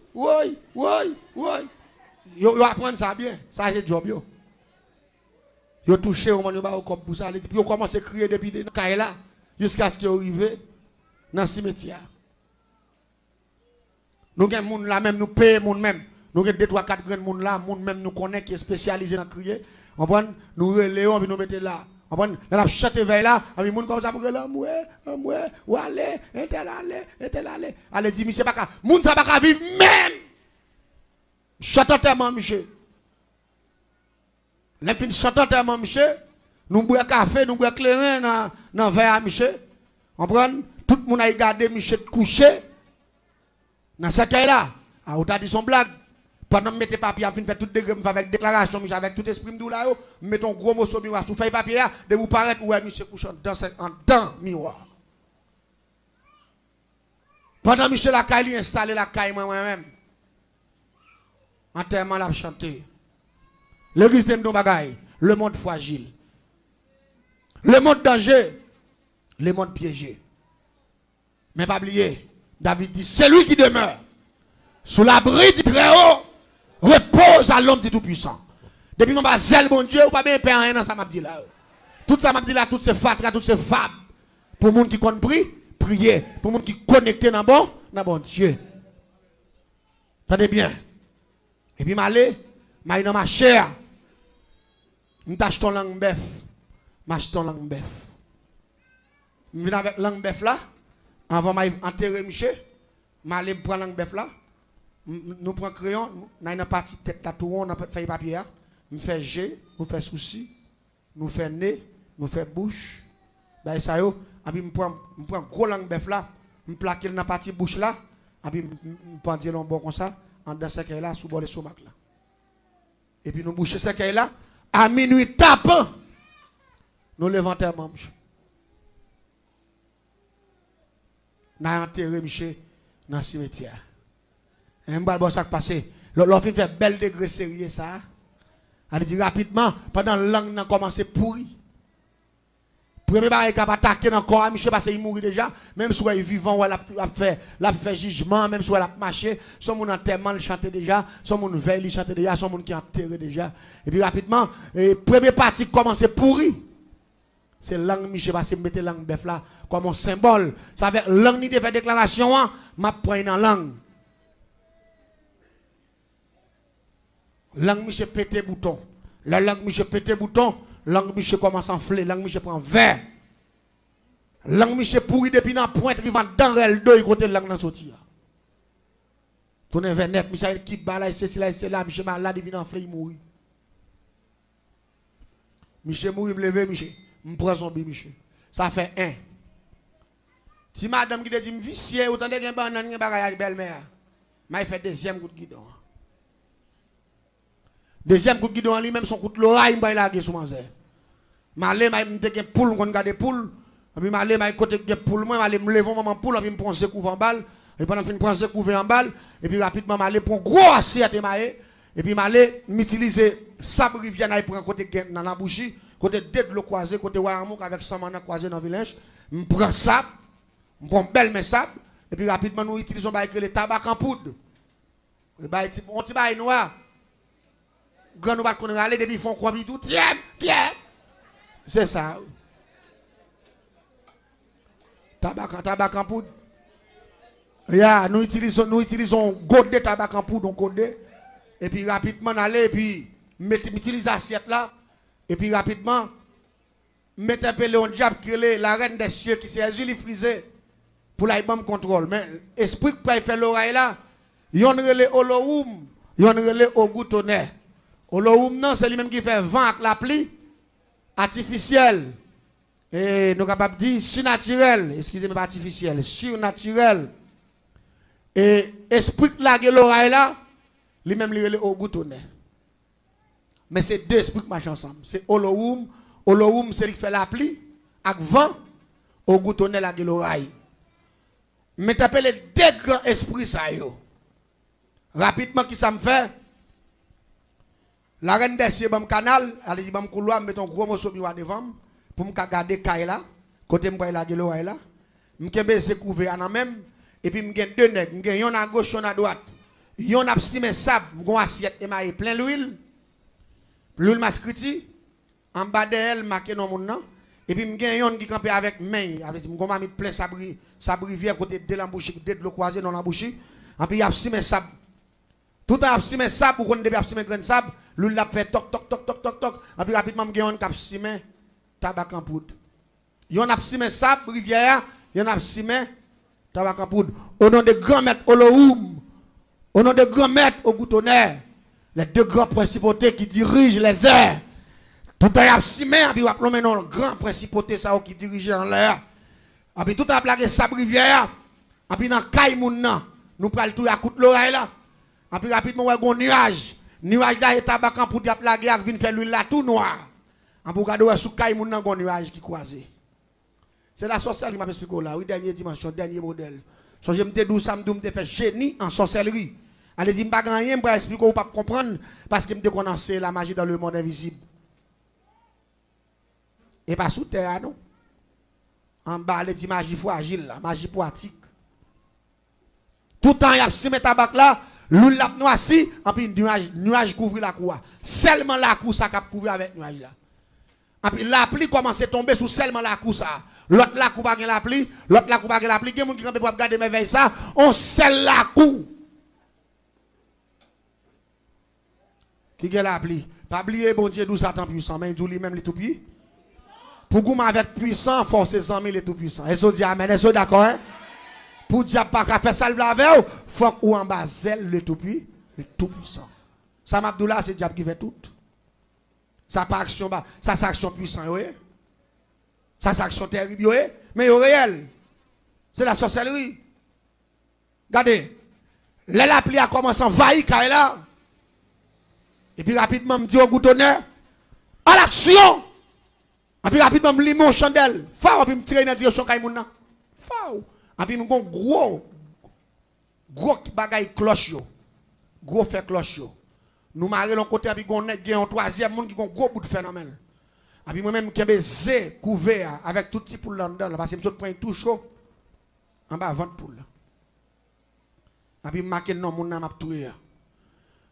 Yo apprendre ça bien. Ça c'est job yo. Yo touché au monde yo ba comme pour ça, puis yo commence à crier depuis des cailles là. jusqu'à ce qu'il arrive dans le cimetière. Nous avons des gens là même, nous payons les gens même. Nous avons 2, 3, 4 grands gens là, les gens même nous connaissent qui est spécialisé dans le crier. Nous relayons et nous mettons là. Nous avons chanté vers là, les gens comme ça pour aller, ou aller, et tel aller. Allez, dis, monsieur, pas les gens ça pas vivre même. Chantant tellement, monsieur. Les filles chantant tellement, monsieur. Nous bois café, nous bois clairin dans le verre, monsieur. Tout le monde a regardé monsieur couché. Dans ce cas-là, on a dit son blague. Pendant que mettez papier, on fait tout avec déclaration, avec tout esprit de là, mettons gros mot sur le miroir, sous feuille papier, de vous paraître, ouais, monsieur couchant dans le miroir. Pendant que monsieur la caille, installé la caille moi-même. En termes de chanter. L'église de Mbagaï, le monde fragile. Le monde danger, le monde piégé. Mais pas oublier, David dit, c'est lui qui demeure sous l'abri du Très-Haut, repose à l'homme du Tout-Puissant. Depuis qu'on va zèle bon Dieu, ou pas bien faire rien dans ça m'a dit là. Tout ça m'a dit là, toutes ces fatras, toutes ces fables. Pour les gens qui compris, prier. Pour les gens qui connectent dans bon Dieu. Tenez bien. Et puis m'aller, m'aller dans ma chair. M't'achète langue bœuf. M'achète langue bœuf. M'viens avec langue bœuf là. Avant m'enterrer monsieur. M'aller prendre langue bœuf là. Nous prenons crayon, nous avons une partie de tête là, tout on a fait papier, nous faisons G, nous faisons souci, nous faisons nez, nous faisons bouche. Ben ça yo, puis nous prenons gros langue bœuf là, nous plaquons dans la partie bouche là, puis nous prenons dire bon comme ça, en dans ce là, sous bord de stomac là. Et puis nous bouchons ce là, à minuit tapant, nous levons terre manche. Nous avons enterré monsieur dans le cimetière. Un bon ça passé. L'enfant fait bel degré sérieux ça. Elle dit rapidement pendant la langue n'a commencé pourri. Premier barré qui a attaqué dans le corps, monsieur parce qu'il mourit déjà, même si il est vivant ou il a fait jugement, même si il a marché, son monde enterrement il chantait déjà, son monde veille il chantait déjà, son monde qui enterré déjà. Et puis rapidement, première partie commence pourri. C'est langue monsieur parce qu'il mettait langue bœuf là comme un symbole. Ça veut langue ni de faire déclaration, m'a prend dans langue. Langue monsieur pété bouton. La langue monsieur pété bouton. Langue monsieur commence à enfler. Langue monsieur prend verre. Langue monsieur pourri depuis dans pointe. Il va dans elle deux côté langue dans sortir. Tourne vers net. Monsieur qui balaye c'est là. Monsieur malade il vient enfler il mourit. Monsieur mourit levé monsieur. Me prend son bi monsieur. Ça fait un. Si madame qui te dit me vicier autant de gen banane gen bagay belle-mère. M'a fait deuxième coup de guidon. Deuxième coup de guidon lui-même son coup de l'oreille m'a lagé sous manzé. M'aller m'a m'te gen poule qu'on garder poule. Puis m'aller m'a côté gen poule moi m'aller me lever maman poule puis me prendre secouve en balle et pendant fin prendre secouve en balle et puis rapidement m'aller prendre gros assiette maé et puis m'aller m'utiliser sable rivière pour prendre côté gen dans la bougie côté de l'eau croisée côté Waramou avec samana croisé dans village me prend sable me prend belle mes sable et puis rapidement nous utilisons ba le tabac en poudre et ba on ti bail noir grand nous pas connait aller depuis font quoi tout tiens c'est ça tabac en poudre ya nous utilisons godet tabac en poudre on godet et puis rapidement aller et puis m'utiliser assiette là et puis rapidement mettre un peu le diable qui est la reine des cieux qui s'est azuli frisé pour la bonne contrôle mais esprit qui fait l'oreille là yon relé Olohoum yon relé Ogoutonné. Olohoum non c'est lui même qui fait vent avec la pluie artificielle et nous capable dire surnaturel excusez-moi pas artificiel surnaturel et esprit qui la l'oreille là lui même lui relé Ogoutonné. Mais c'est deux esprits qui marchent ensemble. C'est Olohoum. Olohoum, c'est lui qui fait la pluie. Avec vent, Ogoutonné la l'oreille. Mais tu appelles les deux grands esprits, ça yo. Rapidement, qui ça me fait? La reine des cieux, dans le canal, elle dit, dans le couloir, mettons un gros morceau devant pour me garder Kaye là. Côté me la l'oreille là. Je vais couvrir en même. Et puis, je deux nègres. Je vais à gauche, à droite. Je vais simé sable. Je vais assiette et plein l'huile. L'huile mascriti, en bas de elle, marqué dans mon nom. Et puis, je suis qui campait avec main. Je suis mis plein sable rivière côté de l'embouchure, de l'eau croisée dans l'embouchure. Et puis, il y a un sable. Tout à l'heure, sable, pour qu'on ait un grain de sable, lui l'a fait toc, toc, toc, toc, toc, toc. Et puis, rapidement, je suis un tabac en poudre. Il y a un sable, rivière, il y a un tabac en poudre. Au nom de grand maître Olohoum, au nom de grand maître Ogoutonner, les deux grands principautés qui dirigent les airs. Tout à l'heure, et puis, on a un grand principauté qui dirige en l'air. Et puis, tout à l'heure, sable, rivière, et puis, dans le Kaïmouna, nous prenons tout à coup de l'oreille là. Et puis rapidement, on a un nuage. Nuage là, et tabac pour dire la guerre, vient faire l'huile là, tout noir. En pour regarder sous caille, on a un nuage qui croisé. C'est la sorcellerie qui m'a expliqué là. Oui, dernière dimension, dernier modèle. So, je me dis, ça me fait génie en sorcellerie. Allez, dis, je ne sais pas rien, je vais expliquer ou pas comprendre, parce que je me connaisse la magie dans le monde invisible. Et pas sous terre, non. En bas, les magie fragile, magie poétique. Tout le temps, il y a ce tabac là. L'huile la noisi, et puis nuage couvre la cour. Seulement la cour ça cap couvrir avec nuage là. Et puis la pluie commence à tomber sur seulement la cour ça. L'autre la cour pas la pluie, l'autre la cour pas la pluie. Il y a des gens qui peuvent regarder mes veilles ça, on scelle la cour. Qui a la pluie? Pas oublier bon Dieu d'où Satan puissant, mais il lui-même les tout puissants. Pour goûter avec puissant, force 100 000 les tout puissants. Est-ce que dit amen? Est-ce que d'accord hein? Pour dire pas qu'à faire ça le il faut qu'on en bas le tout puissant. Ça m'abdoula c'est diable qui fait tout. Ça pas action bas, ça c'est action puissant oui. Ça c'est action terrible oui, mais au réel c'est la sorcellerie. Regardez. La pluie a commencé à envahir là. Et puis rapidement me dit au goutonner à l'action. Et puis rapidement me lit mon chandelle. Fao puis me tirer dans la direction Kaimouna. Fao. Et puis, nous avons gros bagay cloche yo. Gros fait cloche yo. Nous marrer l'on côté, et puis nous avons un troisième monde qui a un gros bout de phénomène. Et puis moi-même, qui ai zé couvert avec tout petit poule là-dedans, parce que je prends tout chaud en bas avant poule. Et puis, je marque le nom, mon nom a tout. Et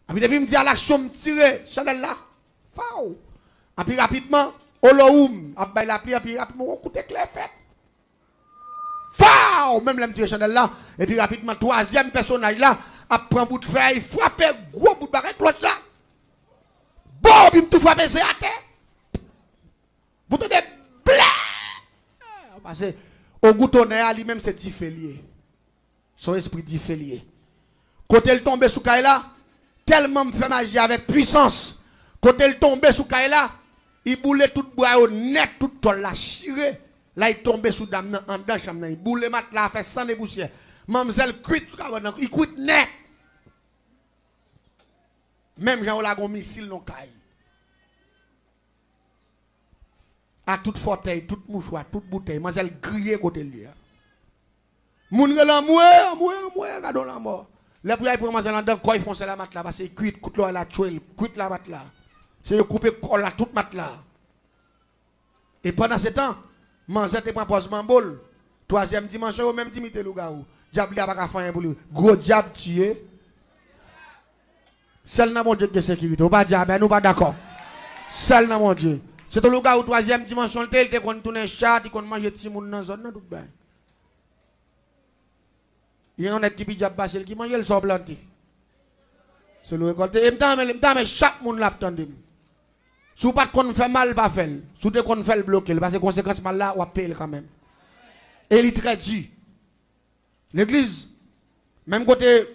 puis, depuis, je me dis à l'action, je me tire, chandelle là. Fao. Et puis, rapidement, Olohoum, a bail la pluie, et puis, rapidement, on coûte clair fait. Fao! Même la petite chandelle là. Et puis rapidement, troisième personnage là, a pris un bout de feuille, frappé, gros bout de barrette, l'autre là. Bon, puis tout frappé, c'est à terre. Vous tenez blé! Parce que au goutonner, lui-même, c'est diffélié. Son esprit diffélié. Quand elle tombe sous Kaila, tellement me fait magie avec puissance. Quand elle tombe sous Kaila, il boule tout bois net, tout tol la chiré. Là, il tombe sous dame en dedans, chambre. Il boule le mat là, fait sans des poussières. Mademoiselle cuite, il cuite net. Même Jean Olagon missile non caille. À toute fauteuil, toute mouchoir, toute bouteille, mademoiselle grillée côté lui. Moun relan moué, gardons la mort. Les pour y pour mademoiselle en dedans, quoi ils font c'est la mat là, parce que cuite, coûte l'eau la tuile, cuite la mat là. C'est couper colle là, toute mat là. Et pendant ce temps, Manzette et prend pose mambol. Troisième dimension, au même dimité le gars. Diable n'a pas faire pour lui. Gros diable tué. Seul dans mon Dieu de sécurité. Ou pas diable, nous pas d'accord. Seul dans mon Dieu. C'est le gars où troisième dimension, il te qu'on tourne chat, il qu'on mange petit monde dans zone tout bien. Il y a un qui diable passer qui mange le sort planté. C'est le récolté. Et m'tame chaque monde l'a attendu. Si vous ne faites pas mal, pas fait. Si vous ne faites pas bloquer, parce que les conséquences mal là, vous payez quand même. Et il est très dur. L'église, même côté,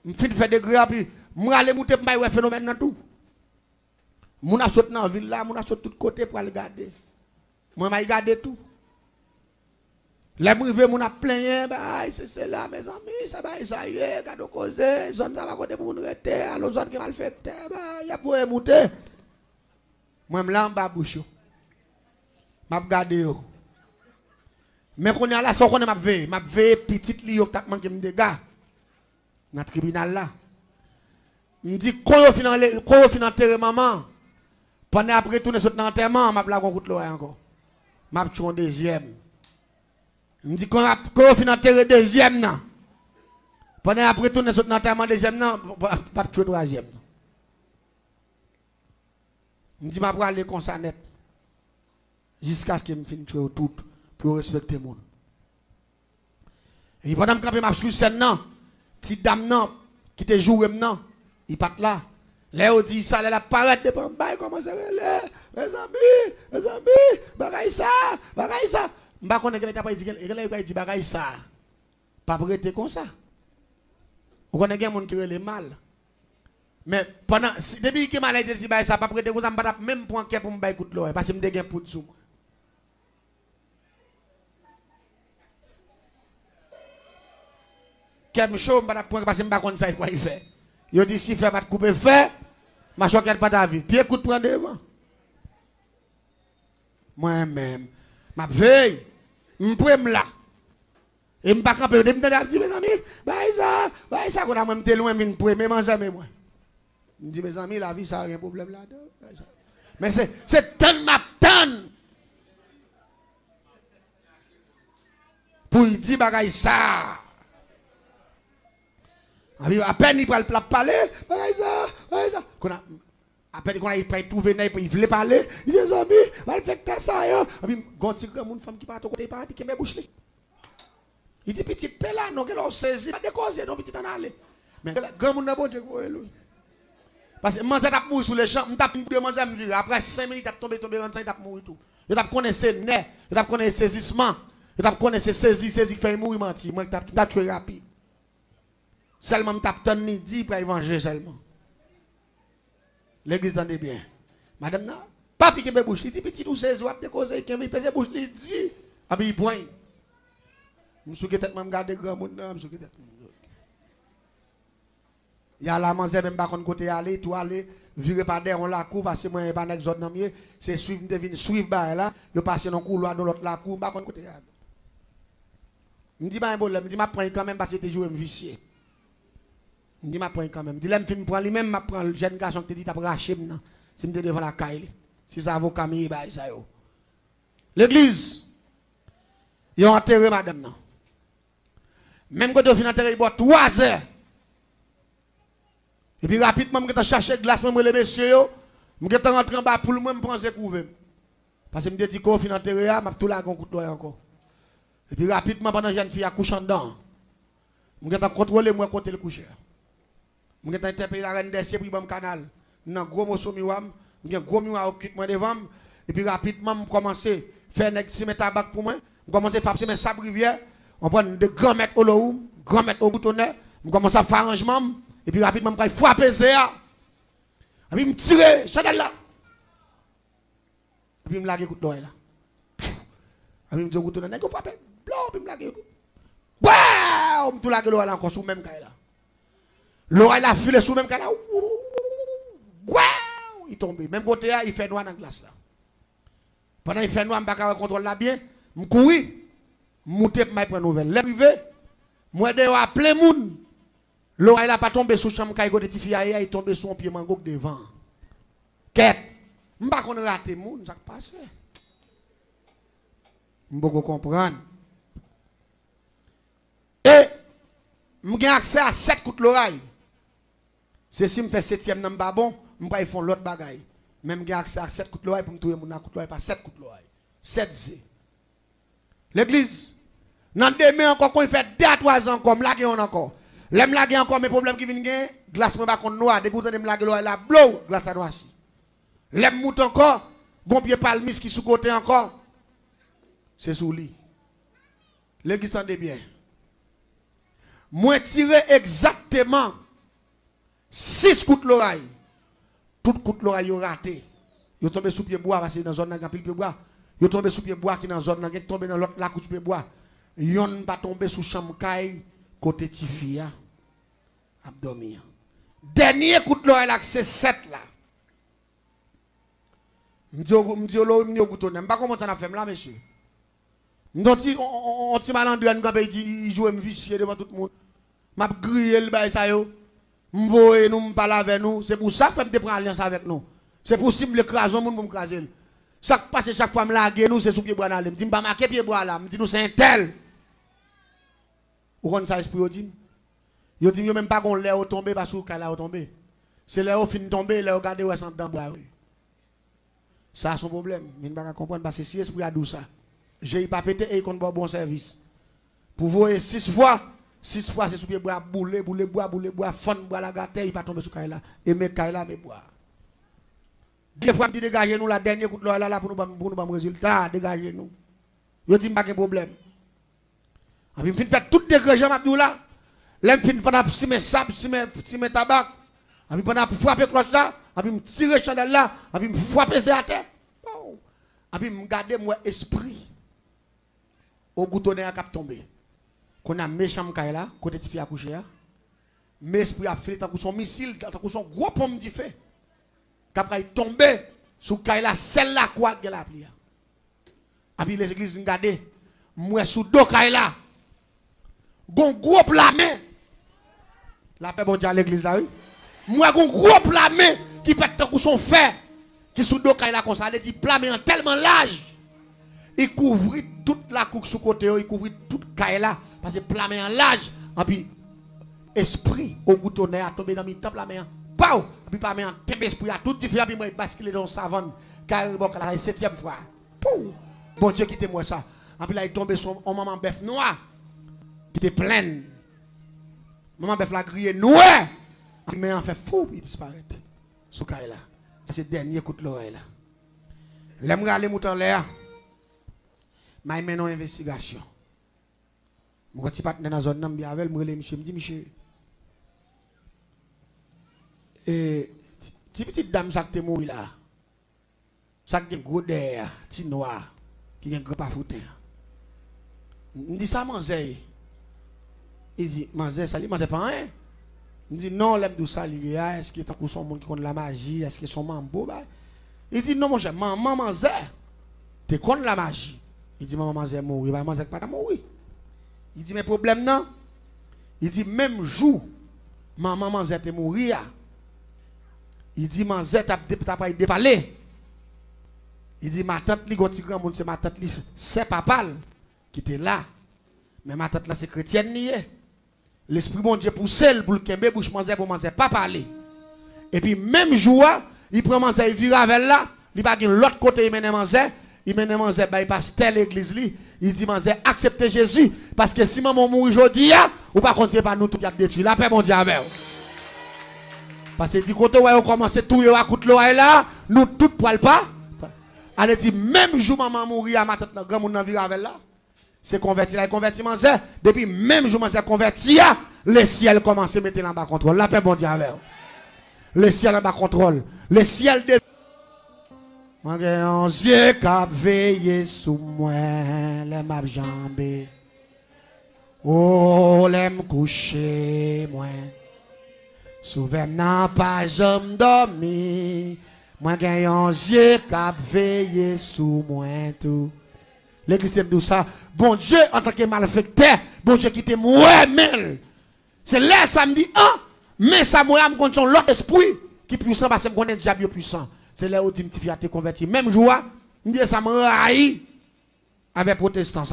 je fais des grès, puis je vais aller monter pour un phénomène dans tout. Je vais sauter dans la ville là, je vais sauter de tous côtés pour aller garder. Je vais garder tout. Les privés, je vais plein, c'est là, mes amis, ça y est, garde causer, zone ça va côté pour nous rester, alors zone qui mal fait, il y a pour monter. Moi, je suis là en bas bouche. Je regarde. Mais quand on est là, je vais petit li yo tap manqué de gars. Dans le tribunal là. Je dis quand on finit enterrer maman. Pendant après tourner sur l'enterrement, je vais la contre l'oreille encore. Je vais tuer un deuxième. Je dis quand on finit enterrer deuxième là. Pendant après tourner sur l'enterrement deuxième là, je vais tuer troisième. Je dis, je vais aller comme ça net. Jusqu'à ce que je finisse tuer tout pour respecter le monde. Et pendant que je suis sur scène, petite dame qui te joue maintenant, il part là. Là, on dit ça, la parade de Bambay, comment ça va, mes amis, bagaille ça. Je ne sais pas si dit bagaille ça. Pas prêter comme ça. Vous connaissez des gens qui ont mal. Mais pendant, depuis que je dit ça, pas prêter comme ça, je ne peux même pas pour me écouter l'oreille, parce que je me dégaine pour tout. Quelque chose, je ne peux pas parce que je ne sais pas ça, il fait. Il dit si fait pas de couper fait, ma choquette pas ta vie. Puis écoute, prends devant. Moi-même, ma veille, je me là. Et je ne peux pas camper. Je me dis, mes amis, bah ça, qu'on a même loin, je ne peux pas manger, moi. Je dis, mes amis, la vie, ça n'a rien de problème là-dedans. Mais c'est tellement tonne. Pour dire, bagaille ça. À peine il va parler, ça. À peine qu'on a trouvé, il voulait parler, il dit, amis, il fait ça. Quand il y a une femme qui part au côté, qui met bouche. Il dit, petit pela, non, qu'elle a saisi, pas de cause, non, petit en aller. Mais grand monde n'a pas de quoi, lui. Parce que moi, je tape mourir sur les champs, je tape de manger à me virer. Après 5 minutes, je tape tomber, je tape mourir tout. Je tape connaître ses nerfs, je tape connaître ses saisissements, je tape connaître ses saisies qui fait mourir mentir. Moi, je tape très rapide. Seulement, je tape tant midi pour évangéliser seulement. L'église tendez bien. Madame, non, pas piquer mes bouches. Il dit, petit douce, je vais te causer, il pèse bouche, il dit, ah, il point. Je suis tête, je regarde grand monde, je suis tête. Il y a la manger même pas côté aller, tout aller, virer par derrière, on la cour, parce que moi, je pas d'exode dans mieux, c'est suivre, suivre, là, je passe dans le couloir, dans l'autre la cour, pas côté aller. Je dis, pas je dis, prends quand même parce que tu joues un vicieux. Je dis, prends quand même. Je dis, je me prends lui-même, je prends le jeune garçon qui te dit, tu as raché maintenant. Si je devant la caille, si ça vaut Camille, ça yo. L'église, ils ont enterré madame. Non. Même quand ils ont enterré, ils boivent 3 heures. Et puis rapidement, je cherché glace, je les messieurs, je suis rentré en bas pour moi, je prends ce couvert. Parce que je me dis qu'on finit enterré, je suis tout là, je encore. Et puis rapidement, pendant que jeune fille a couché dedans, je suis contrôlé, moi, côté le coucher. Je suis interpellé la reine des cieux pour le canal. Je suis un gros morceau de miroir, je suis un gros miroir occupé devant. Et puis rapidement, je commence à faire un tabac pour moi. Je commence à faire mes sabres rivières. On prend de grands mètres au lot, grands mètres au boutonnet. Je commence à faire arrangement. Et puis rapidement, je frapper ça. Et puis je tire, chandelle là. Et puis je me lage coup de là. Et puis je me dis, je vais frapper. Et puis je me lage. Waouh! Je me lage l'oreille encore sous même caille là. L'oreille a filé sous même caille là. Waouh! Il tombe. Même côté là, il fait noir dans la glace là. Pendant qu'il fait noir, je ne contrôle là bien. Je cours. Je monte pour prendre nouvelle. L'arrivée, moi je appeler les gens. L'oreille n'a pas tombé sous chambre caille côté Tifi il est tombé sous un pied mango devant. Quête. Je ne sais pas qu'on rate les gens, ça passe. Je ne peux pas comprendre. Et j'ai accès à 7 coups de l'oreille. C'est si je fais 7e dans le bon, je vais faire l'autre bagaille. Même j'ai accès à 7 coups de l'oreille pour me trouver mon coup de l'oreille, pas 7 coups de l'oreille. 7 Z. L'église, dans demain encore, quand il fait 2 à 3 ans, comme là, on encore. L'aime laguer encore mes problèmes qui viennent, glace me contre noir, depuis que je me lague la blow, glace à noir. L'aime moute encore, bon pied palmis qui sous côté encore. C'est sous lit. L'église tendez bien. Moi tiré exactement 6 coups de l'oreille. Tout coup de l'oreille raté. Yo tombé sous pied bois parce que dans zone n'a pile pied bois. Yo tombé sous pied bois qui dans zone n'a tombé dans l'autre la coup de pied bois. Yon pas tombé sous chambre caille côté Tifia. Abdomen. Dernier coup de l'oreille là c'est 7 là. M'di l'eau m'di au bouton. M'pas comment ça n'a fait là monsieur. M'doti on ti malandre en campé il joue me vicier devant tout le monde. M'a grillé le bail ça yo. M'voye nous m'parle avec nous, c'est pour ça que fait me prendre alliance avec nous. C'est possible l'écraser monde pour m'craser. Chaque passe chaque fois me laguer nous c'est sous pied bois là. M'di m'pas marquer pied bois là, m'di nous c'est un tel. Ou kon ça esprit yo dit. Yo dit yo même pas qu'on l'air tomber parce que là tomber. C'est là au fin tomber, là regarder ouais sans dedans bois. Ça a son problème. Je ne peux pas comprendre parce que si l'esprit a douce ça, j'ai pas pété et il compte bon service. Pour vous, 6 fois, c'est sous pied bois, bouler, fond, bois la gâte, il pas tomber sur Kaila. Et mes Kaila, mes bois. Des fois, je dis dégagez nous la dernière coup de l'eau là pour nous résultat, dégagez nous. Je dis pas de problème. Et puis, je fais tout dégagement là. Là, je pendant si mes sable, si mes tabac. Et puis, pendant frapper cloche là. Et puis, je tire chandelle là. Et puis, je frapper ça à terre. Et puis, je garde mon esprit. Au boutonnet à cap tomber. Qu'on a méchant là, côté de fille à coucher. Mais esprit a fait tant que son missile, tant que son gros pomme d'y fait. Qu'après il tombe sous Kaila, celle-là quoi qu'elle a appelé. Et puis les églises regardent, moi sous dos Kaila, gon gros plamé. La paix bon Dieu à l'église là oui. Moi gon gros plamé qui fait tant que son fer, qui sous dos Kaila comme ça, il dit plamé en tellement large. Il couvrit toute la couche sous côté, il couvrit toute Kaila parce que plamé en large. Et puis esprit au boutonnet a tombé dans mi temple la main. Pau, puis pas un temple esprit a tout différent puis moi basculer dans savane car bon la 7e fois. Pou. Bon Dieu quitte moi ça. Et puis là il tombé sur un maman bœuf noir qui était pleine. Maman bœuf la grillé noir. Puis mais en fait fou il disparaît. Sous Kaila. Ça c'est dernier coup de l'oreille là. L'aime aller mouton l'air. Mais il mène une investigation. Mon petit partenaire dans la zone, je avec monsieur, me dit, monsieur, et petite dame, ça qui est morte là, ça qui est gros derrière, petit noir, qui est un grand pafoutin. Je dis ça, manger. Il dit, manger, ça, manger pas rien. Je dis, non, l'aime de ça, est-ce qu'il y a son monde qui connaît la magie, est-ce qu'il y a son mambo? Il dit, non, mon cher, maman, manger, tu connais la magie. Il dit, maman, manger, mourir, manger, pas mourir. Il dit, mais problème non. Il dit, même jour, maman Manzette est mourir. Il dit, Manzette a pas dépalé. Il dit, ma tante, c'est ma tante, c'est papa qui était là. Mais ma tante là, c'est chrétienne. L'esprit bon Dieu pousse pour le kembe, bouche Manzette pour Manzette pas parler. Et puis, même jour, il prend Manzette, il vire avec là, il va de l'autre côté, il mène Manzette. Il mène Manzette, il passe telle église. Il dit Manzette, acceptez Jésus. Parce que si maman mourit aujourd'hui, ou pas continuer par nous tout qui a détruit. La paix, mon Dieu, avec vous. Parce que du côté où on commence tout à coup de l'oreille là, nous tout poil pas. Elle dit, même jour maman mourit à ma tête, grand monde vivre avec là. C'est converti là, il converti Manzette. Depuis même jour Manzette converti, le ciel commence à mettre en bas contrôle. La paix, mon Dieu, avec vous. Le ciel en bas contrôle. Le ciel de. Moi, j'ai un yeux qui a veillé sous moi, les m'a jambé. Oh, les me coucher, moi. Souvent, n'a pas jamais dormi. Moi, j'ai un yeux qui a veillé sous moi, tout. L'église aime tout ça. Bon Dieu, en tant que malfecteur, bon Dieu qui te moi, mais. C'est là, ça me dit, ah, mais ça, moi, me compte son l'autre esprit qui est puissant parce que je connais le diable puissant. C'est là où tu me converti. Même jour, je dis ça me haï avec protestants.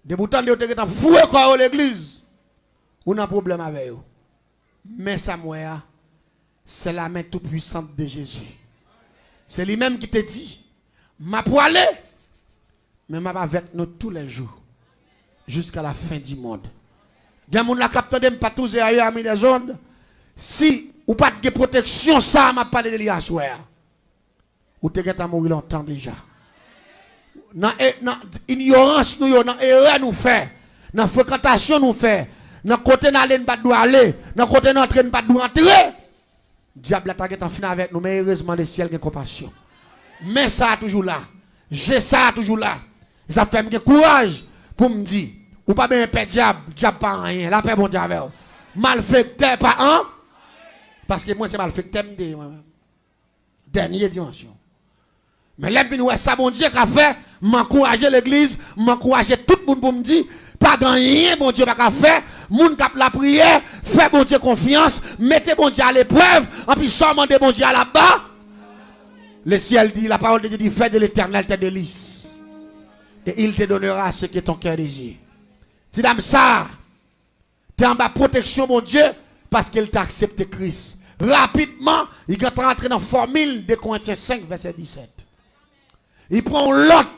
De bouton de te foué quoi l'église. On a un problème avec eux. Mais ça c'est la main toute puissante de Jésus. C'est lui-même qui te dit, m'a pour aller, mais m'a avec nous tous les jours. Jusqu'à la fin du monde. Bien mon la capte de pas tous et ailleurs ami des ondes. Si ou pas de protection, ça m'a parlé de l'Iasouer. Ou te gêne à mourir longtemps déjà. Dans ignorance, nous, dans erreur nous fait. Dans fréquentation nous fait. Dans côté n'aller pas doit aller. Dans côté n'entrer pas doit entrer. Diable a tagé en fin avec nous, mais heureusement le ciel a compassion. Mais ça toujours là. J'ai ça toujours là. Ça fait me courage pour me dire, ou pas bien père diable, diable pas rien. La paix bon diable. Malfecteur pas un. Parce que moi, c'est malfecteur. Dernière dimension. Mais là, ça, bon Dieu, qu'a fait, m'encourager l'église, m'encourager tout le monde pour me dire, pas rien, bon Dieu, pas faire, moun cap la prière, fait bon Dieu confiance, mettez bon Dieu à l'épreuve, et puis seulement de bon Dieu là-bas. Le ciel dit, la parole de Dieu dit, fais de l'éternel tes délices. Et il te donnera ce que ton cœur désire. Si dame ça, tu es en bas protection, mon Dieu, parce qu'il t'a accepté Christ. Rapidement, il est rentré dans la formule de Corinthiens 5, verset 17. Il prend l'autre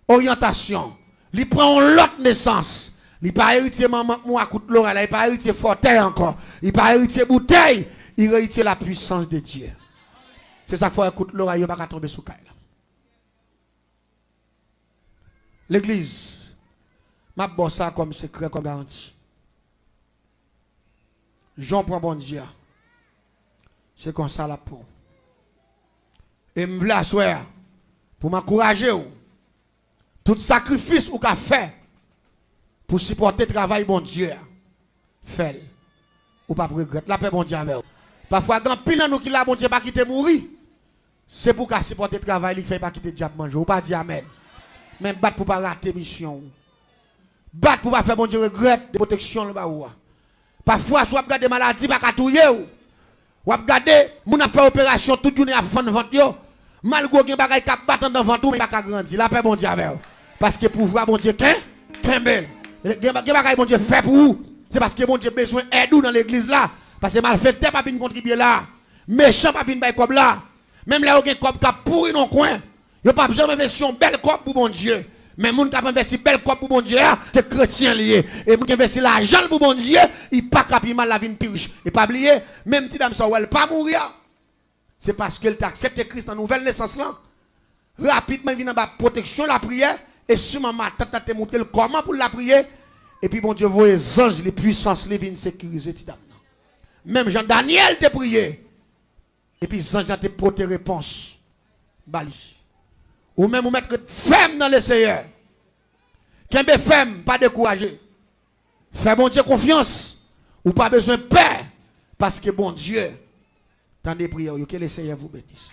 orientation. Il prend l'autre naissance. Il pas héritier maman moi coûte l'oreille, il pas héritier fauteuil encore. Il pas héritier bouteille, il héritier la puissance de Dieu. C'est ça qu'il faut écouter l'oreille, il pas tomber sous caille. L'église, m'a bon ça comme secret, comme garantie. Jean prend bon Dieu. C'est comme ça la pour. Et me voulais asseoir pour m'encourager. Tout sacrifice ou qu'a fait pour supporter le travail bon Dieu. Fait. Ou pas regretter. La paix bon Dieu avec vous. Parfois, quand pile nous qui la bon Dieu pas quitter mourir. C'est pour qu'à supporter le travail, il ne fait pas quitter le diable manger. Ou pas dire amen. Même battre pour pas rater mission. Battre pour pas faire bon Dieu regret de protection le bas. Parfois, soit vous regardez maladie, pas qu'à touiller. Ou regardez, mon a fait opération toute journée à fond ventre yo. Malgré que bagay cap battant dans ventre mais pas qu'à grandir. La paix bon Dieu avec. Parce que pouvoir bon Dieu qu'un bel. Gen bagay bon Dieu fait pour vous. C'est parce que bon Dieu besoin d'aide dans l'église là. Parce que malfaiteur pas venir contribuer là. Méchant pas venir bailler comme là. Même là où gen comme cap pourri dans coin. Yo pas besoin d'investir belle cop pour bon Dieu. Mais moun qui a investi belle cop pour bon Dieu, c'est chrétien lié. Et moun qui investi l'argent pour bon Dieu, il pas capable mal la vie de riche. Et pas oublier, même si dame ça elle pas mourir. C'est parce qu'elle t'a accepté Christ en nouvelle naissance là. Rapidement il vient dans la protection la prière et sûrement ma tante t'a montré comment pour la prier et puis bon Dieu voit les anges les puissances les viennent sécuriser ti dame. Même Jean Daniel t'a prié. Et puis les anges t'a porté réponse. Bali. Ou même vous mettre ferme dans le Seigneur. Qu'un ferme, pas découragé. Fais bon Dieu confiance. Ou pas besoin de peur. Parce que bon Dieu, dans des prières, que le Seigneur vous bénisse.